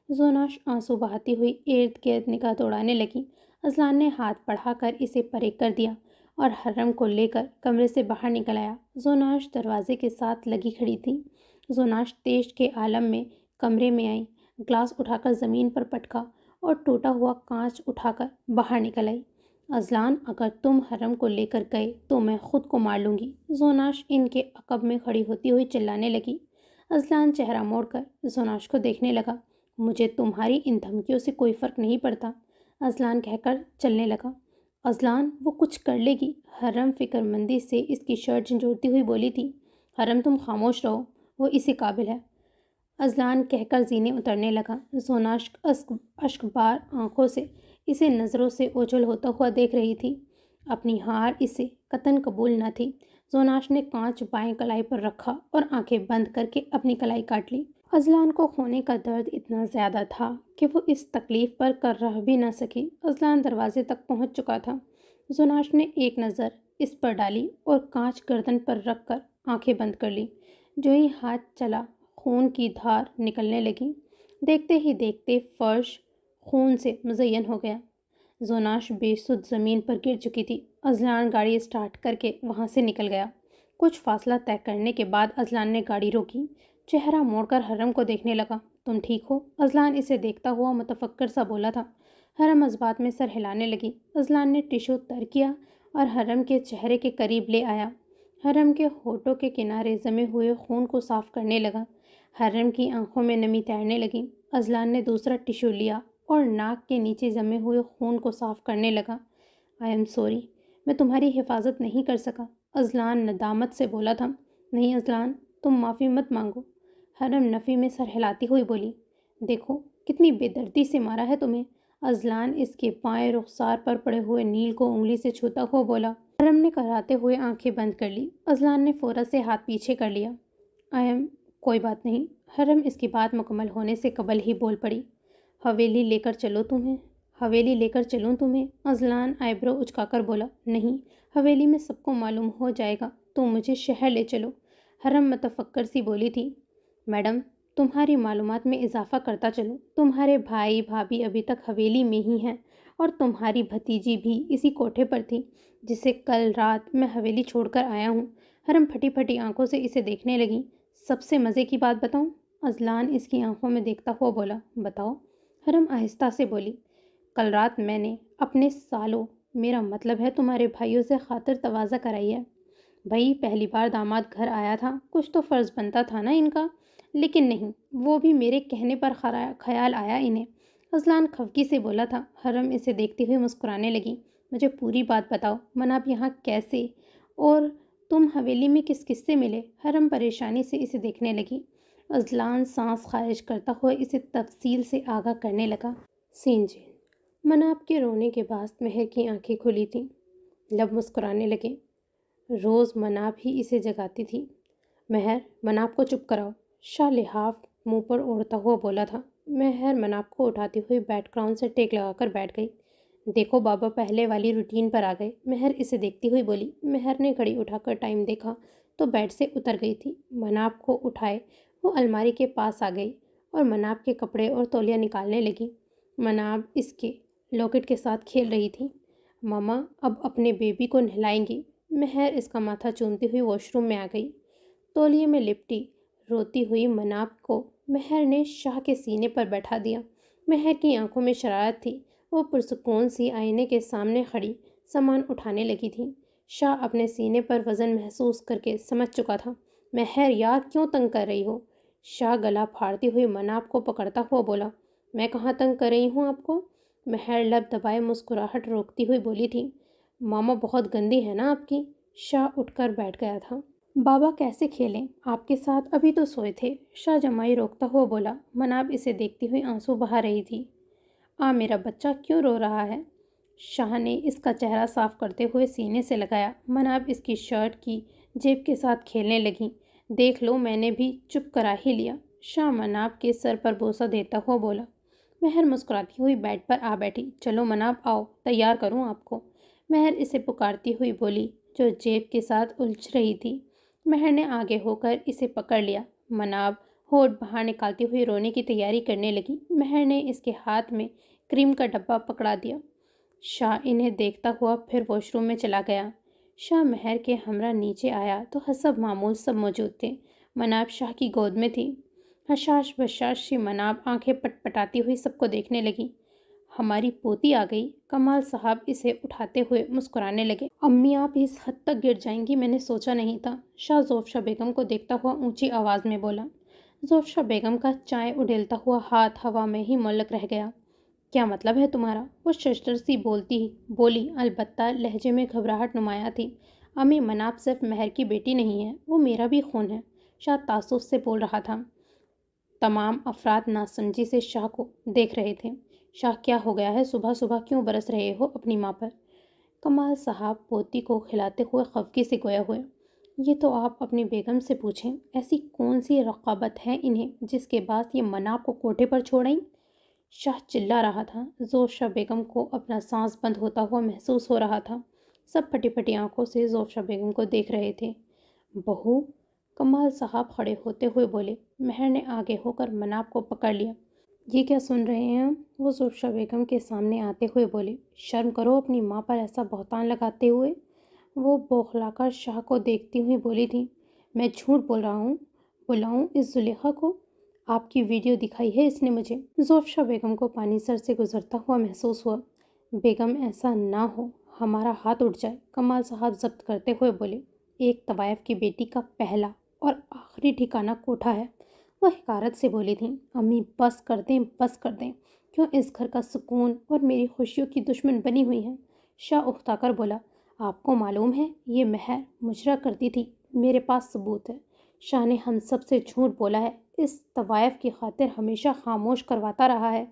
زوناش آنسو بہاتی ہوئی ارد گرد نگاہ دوڑانے لگی۔ اذلان نے ہاتھ بڑھا کر اسے پرے کر دیا اور حرم کو لے کر کمرے سے باہر نکل آیا۔ زوناش دروازے کے ساتھ لگی کھڑی تھی۔ زوناش تیش کے عالم میں کمرے میں آئی، گلاس اٹھا کر زمین پر پٹکا اور ٹوٹا ہوا کانچ اٹھا کر باہر نکل آئی۔ اذلان، اگر تم حرم کو لے کر گئے تو میں خود کو مار لوں گی، زوناش ان کے عقب میں کھڑی ہوتی ہوئی چلانے لگی۔ اذلان چہرہ موڑ کر زوناش کو دیکھنے لگا۔ مجھے تمہاری ان دھمکیوں سے کوئی فرق نہیں پڑتا، اذلان کہہ کر چلنے لگا۔ اذلان، وہ کچھ کر لے گی، حرم فکر مندی سے اس کی شرٹ جھنجھوڑتی ہوئی بولی تھی۔ حرم، تم خاموش رہو، وہ اسی قابل ہے، اذلان کہہ کر زینے اترنے لگا۔ زوناش اشک بار آنکھوں سے اسے نظروں سے اوجھل ہوتا ہوا دیکھ رہی تھی۔ اپنی ہار اسے قطعاً قبول نہ تھی۔ زوناش نے کانچ بائیں کلائی پر رکھا اور آنکھیں بند کر کے اپنی کلائی کاٹ لی۔ اذلان کو کھونے کا درد اتنا زیادہ تھا کہ وہ اس تکلیف پر کر رہ بھی نہ سکی۔ اذلان دروازے تک پہنچ چکا تھا۔ زوناش نے ایک نظر اس پر ڈالی اور کانچ گردن پر رکھ کر آنکھیں بند کر لی۔ جو ہی ہاتھ چلا خون کی دھار نکلنے لگی۔ دیکھتے ہی دیکھتے فرش خون سے مزین ہو گیا۔ زوناش بے سود زمین پر گر چکی تھی۔ ازلان گاڑی اسٹارٹ کر کے وہاں سے نکل گیا۔ کچھ فاصلہ طے کرنے کے بعد ازلان نے گاڑی روکی، چہرہ موڑ کر حرم کو دیکھنے لگا۔ تم ٹھیک ہو؟ ازلان اسے دیکھتا ہوا متفکر سا بولا تھا۔ حرم اس بات میں سر ہلانے لگی۔ ازلان نے ٹشو تر کیا اور حرم کے چہرے کے قریب لے آیا۔ حرم کے ہونٹوں کے کنارے جمے ہوئے خون کو صاف کرنے لگا۔ حرم کی آنکھوں میں نمی تیرنے لگی۔ ازلان نے دوسرا ٹشو لیا اور ناک کے نیچے جمے ہوئے خون کو صاف کرنے لگا۔ آئی ایم سوری، میں تمہاری حفاظت نہیں کر سکا، ازلان ندامت سے بولا تھا۔ نہیں ازلان، تم معافی مت مانگو، حرم نفی میں سر ہلاتی ہوئی بولی۔ دیکھو کتنی بے دردی سے مارا ہے تمہیں، ازلان اس کے بائیں رخسار پر پڑے ہوئے نیل کو انگلی سے چھوتا ہوا بولا۔ حرم نے کراتے ہوئے آنکھیں بند کر لی۔ ازلان نے فوراً سے ہاتھ پیچھے کر لیا۔ کوئی بات نہیں۔ حرم اس کی بات مکمل ہونے سے قبل ہی بول پڑی۔ حویلی لے کر چلوں تمہیں؟ ازلان آئی برو اچکا کر بولا۔ نہیں، حویلی میں سب کو معلوم ہو جائے گا، تم مجھے شہر لے چلو۔ حرم متفکر سی بولی تھی۔ میڈم، تمہاری معلومات میں اضافہ کرتا چلوں، تمہارے بھائی بھابھی ابھی تک حویلی میں ہی ہیں اور تمہاری بھتیجی بھی اسی کوٹھے پر تھی جسے کل رات میں حویلی چھوڑ کر آیا ہوں۔ حرم پھٹی پھٹی آنکھوں سے اسے دیکھنے لگی۔ سب سے مزے کی بات بتاؤں؟ ازلان اس کی آنکھوں میں دیکھتا ہوا بولا۔ بتاؤ۔ حرم آہستہ سے بولی۔ کل رات میں نے اپنے سالوں، میرا مطلب ہے تمہارے بھائیوں سے خاطر تواضع کرائی ہے۔ بھائی پہلی بار داماد گھر آیا تھا، کچھ تو فرض بنتا تھا نا ان کا، لیکن نہیں، وہ بھی میرے کہنے پر خیال آیا انہیں۔ ازلان کھوکی سے بولا تھا۔ حرم اسے دیکھتے ہوئے مسکرانے لگی۔ مجھے پوری بات بتاؤ، مناب یہاں کیسے، اور تم حویلی میں کس کس سے ملے؟ حرم پریشانی سے اسے دیکھنے لگی۔ ازلان سانس خارج کرتا ہوا اسے تفصیل سے آگاہ کرنے لگا۔ سینجین، مناب کے رونے کے بعد مہر کی آنکھیں کھلی تھیں، لب مسکرانے لگے۔ روز مناب ہی اسے جگاتی تھی۔ مہر، مناب کو چپ کراؤ، شاہ لحاف منہ پر اوڑھتا ہوا بولا تھا۔ مہر مناب کو اٹھاتی ہوئی بیڈ گراؤنڈ سے ٹیک لگا کر بیٹھ گئی۔ دیکھو بابا پہلے والی روٹین پر آ گئے، مہر اسے دیکھتی ہوئی بولی۔ مہر نے گھڑی اٹھا کر ٹائم دیکھا تو بیڈ سے اتر گئی تھی۔ مناب کو اٹھائے وہ الماری کے پاس آ گئی اور مناب کے کپڑے اور تولیہ نکالنے لگی۔ مناب اس کے لاکٹ کے ساتھ کھیل رہی تھی۔ ماما اب اپنے بیبی کو نہلائیں گی۔ مہر اس کا ماتھا چومتی ہوئی واش روم میں آ گئی۔ تولیے میں لپٹی روتی ہوئی مناب کو مہر نے شاہ کے سینے پر بیٹھا دیا۔ مہر کی آنکھوں میں شرارت تھی، وہ پرسکون سی آئینے کے سامنے کھڑی سامان اٹھانے لگی تھی۔ شاہ اپنے سینے پر وزن محسوس کر کے سمجھ چکا تھا۔ مہر یار کیوں تنگ کر رہی ہو؟ شاہ گلا پھاڑتی ہوئی مناب کو پکڑتا ہوا بولا۔ میں کہاں تنگ کر رہی ہوں آپ کو؟ مہر لب دبائے مسکراہٹ روکتی ہوئی بولی تھی۔ ماما بہت گندی ہے نا آپ کی۔ شاہ اٹھ کر بیٹھ گیا تھا۔ بابا کیسے کھیلیں آپ کے ساتھ، ابھی تو سوئے تھے، شاہ جمائی روکتا ہوا بولا۔ مناب اسے دیکھتی ہوئی آنسو بہا رہی تھی۔ میرا بچہ کیوں رو رہا ہے؟ شاہ نے اس کا چہرہ صاف کرتے ہوئے سینے سے لگایا۔ مناب اس کی شرٹ کی جیب کے ساتھ کھیلنے لگی۔ دیکھ لو میں نے بھی چپ کرا ہی لیا، شاہ مناب کے سر پر بوسہ دیتا ہوا بولا۔ مہر مسکراتی ہوئی بیڈ پر آ بیٹھی۔ چلو مناب آؤ، تیار کروں آپ کو، مہر اسے پکارتی ہوئی بولی جو جیب کے ساتھ الجھ رہی تھی۔ مہر نے آگے ہو کر اسے پکڑ لیا۔ مناب ہونٹ باہر نکالتی ہوئی رونے کی تیاری کرنے لگی۔ مہر نے اس کے ہاتھ میں کریم کا ڈبہ پکڑا دیا۔ شاہ انہیں دیکھتا ہوا پھر واش روم میں چلا گیا۔ شاہ مہر کے ہمراہ نیچے آیا تو حسب معمول سب موجود تھے۔ مناب شاہ کی گود میں تھی۔ حشاش بشاش سی مناب آنکھیں پٹ پٹاتی ہوئی سب کو دیکھنے لگی۔ ہماری پوتی آ گئی، کمال صاحب اسے اٹھاتے ہوئے مسکرانے لگے۔ امی آپ اس حد تک گر جائیں گی میں نے سوچا نہیں تھا، شاہ زوفشا بیگم کو دیکھتا ہوا اونچی آواز میں بولا۔ زوفشا بیگم کا چائے اڈیلتا ہوا ہاتھ ہوا میں ہی معلق رہ گیا۔ کیا مطلب ہے تمہارا؟ وہ ششدر سی بولی، البتہ لہجے میں گھبراہٹ نمایاں تھی۔ امی مناب صرف مہر کی بیٹی نہیں ہے، وہ میرا بھی خون ہے، شاہ تعصب سے بول رہا تھا۔ تمام افراد ناسمجھی سے شاہ کو دیکھ رہے تھے۔ شاہ کیا ہو گیا ہے، صبح صبح کیوں برس رہے ہو اپنی ماں پر؟ کمال صاحب پوتی کو کھلاتے ہوئے خفگی سے گویا ہوئے۔ یہ تو آپ اپنی بیگم سے پوچھیں، ایسی کون سی رقابت ہے انہیں جس کے بعد یہ مناب کو کوٹھے پر چھوڑیں؟ شاہ چلا رہا تھا۔ زوفشا بیگم کو اپنا سانس بند ہوتا ہوا محسوس ہو رہا تھا۔ سب پھٹی پھٹی آنکھوں سے زوفشا بیگم کو دیکھ رہے تھے۔ بہو، کمال صاحب کھڑے ہوتے ہوئے بولے۔ مہر نے آگے ہو کر مناب کو پکڑ لیا۔ یہ کیا سن رہے ہیں ہم؟ وہ زوفشا بیگم کے سامنے آتے ہوئے بولے۔ شرم کرو اپنی ماں پر ایسا بہتان لگاتے ہوئے۔ وہ بوکھلا کر شاہ کو دیکھتی ہوئی بولی تھی، میں جھوٹ بول رہا ہوں؟ بلاؤں اس زلیخا کو؟ آپ کی ویڈیو دکھائی ہے اس نے مجھے۔ زوفشا بیگم کو پانی سر سے گزرتا ہوا محسوس ہوا۔ بیگم ایسا نہ ہو، ہمارا ہاتھ اٹھ جائے، کمال صاحب ضبط کرتے ہوئے بولے۔ ایک طوائف کی بیٹی کا پہلا اور آخری ٹھکانہ کوٹھا ہے۔ وہ حقارت سے بولی تھیں، امی بس کر دیں، بس کر دیں، کیوں اس گھر کا سکون اور میری خوشیوں کی دشمن بنی ہوئی ہیں؟ شاہ اکتا کر بولا، آپ کو معلوم ہے یہ مہر مجرا کرتی تھی، میرے پاس ثبوت ہے۔ شاہ نے ہم سب سے جھوٹ بولا ہے، اس طوائف کی خاطر ہمیشہ خاموش کرواتا رہا ہے۔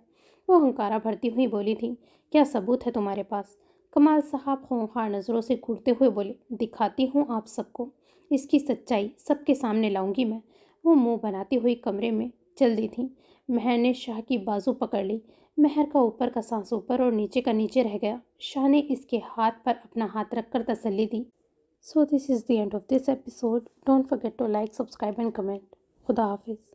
وہ ہنکارا بھرتی ہوئی بولی تھی، کیا ثبوت ہے تمہارے پاس؟ کمال صاحب خونخوار نظروں سے گھورتے ہوئے بولے، دکھاتی ہوں آپ سب کو، اس کی سچائی سب کے سامنے لاؤں گی میں۔ وہ منہ بناتی ہوئی کمرے میں چل دی تھیں۔ مہر نے شاہ کی بازو پکڑ لی۔ مہر کا اوپر کا سانس اوپر اور نیچے کا نیچے رہ گیا۔ شاہ نے اس کے ہاتھ پر اپنا ہاتھ رکھ کر تسلی دی۔ So this is the end of this episode. Don't forget to like, subscribe and comment. خدا حافظ.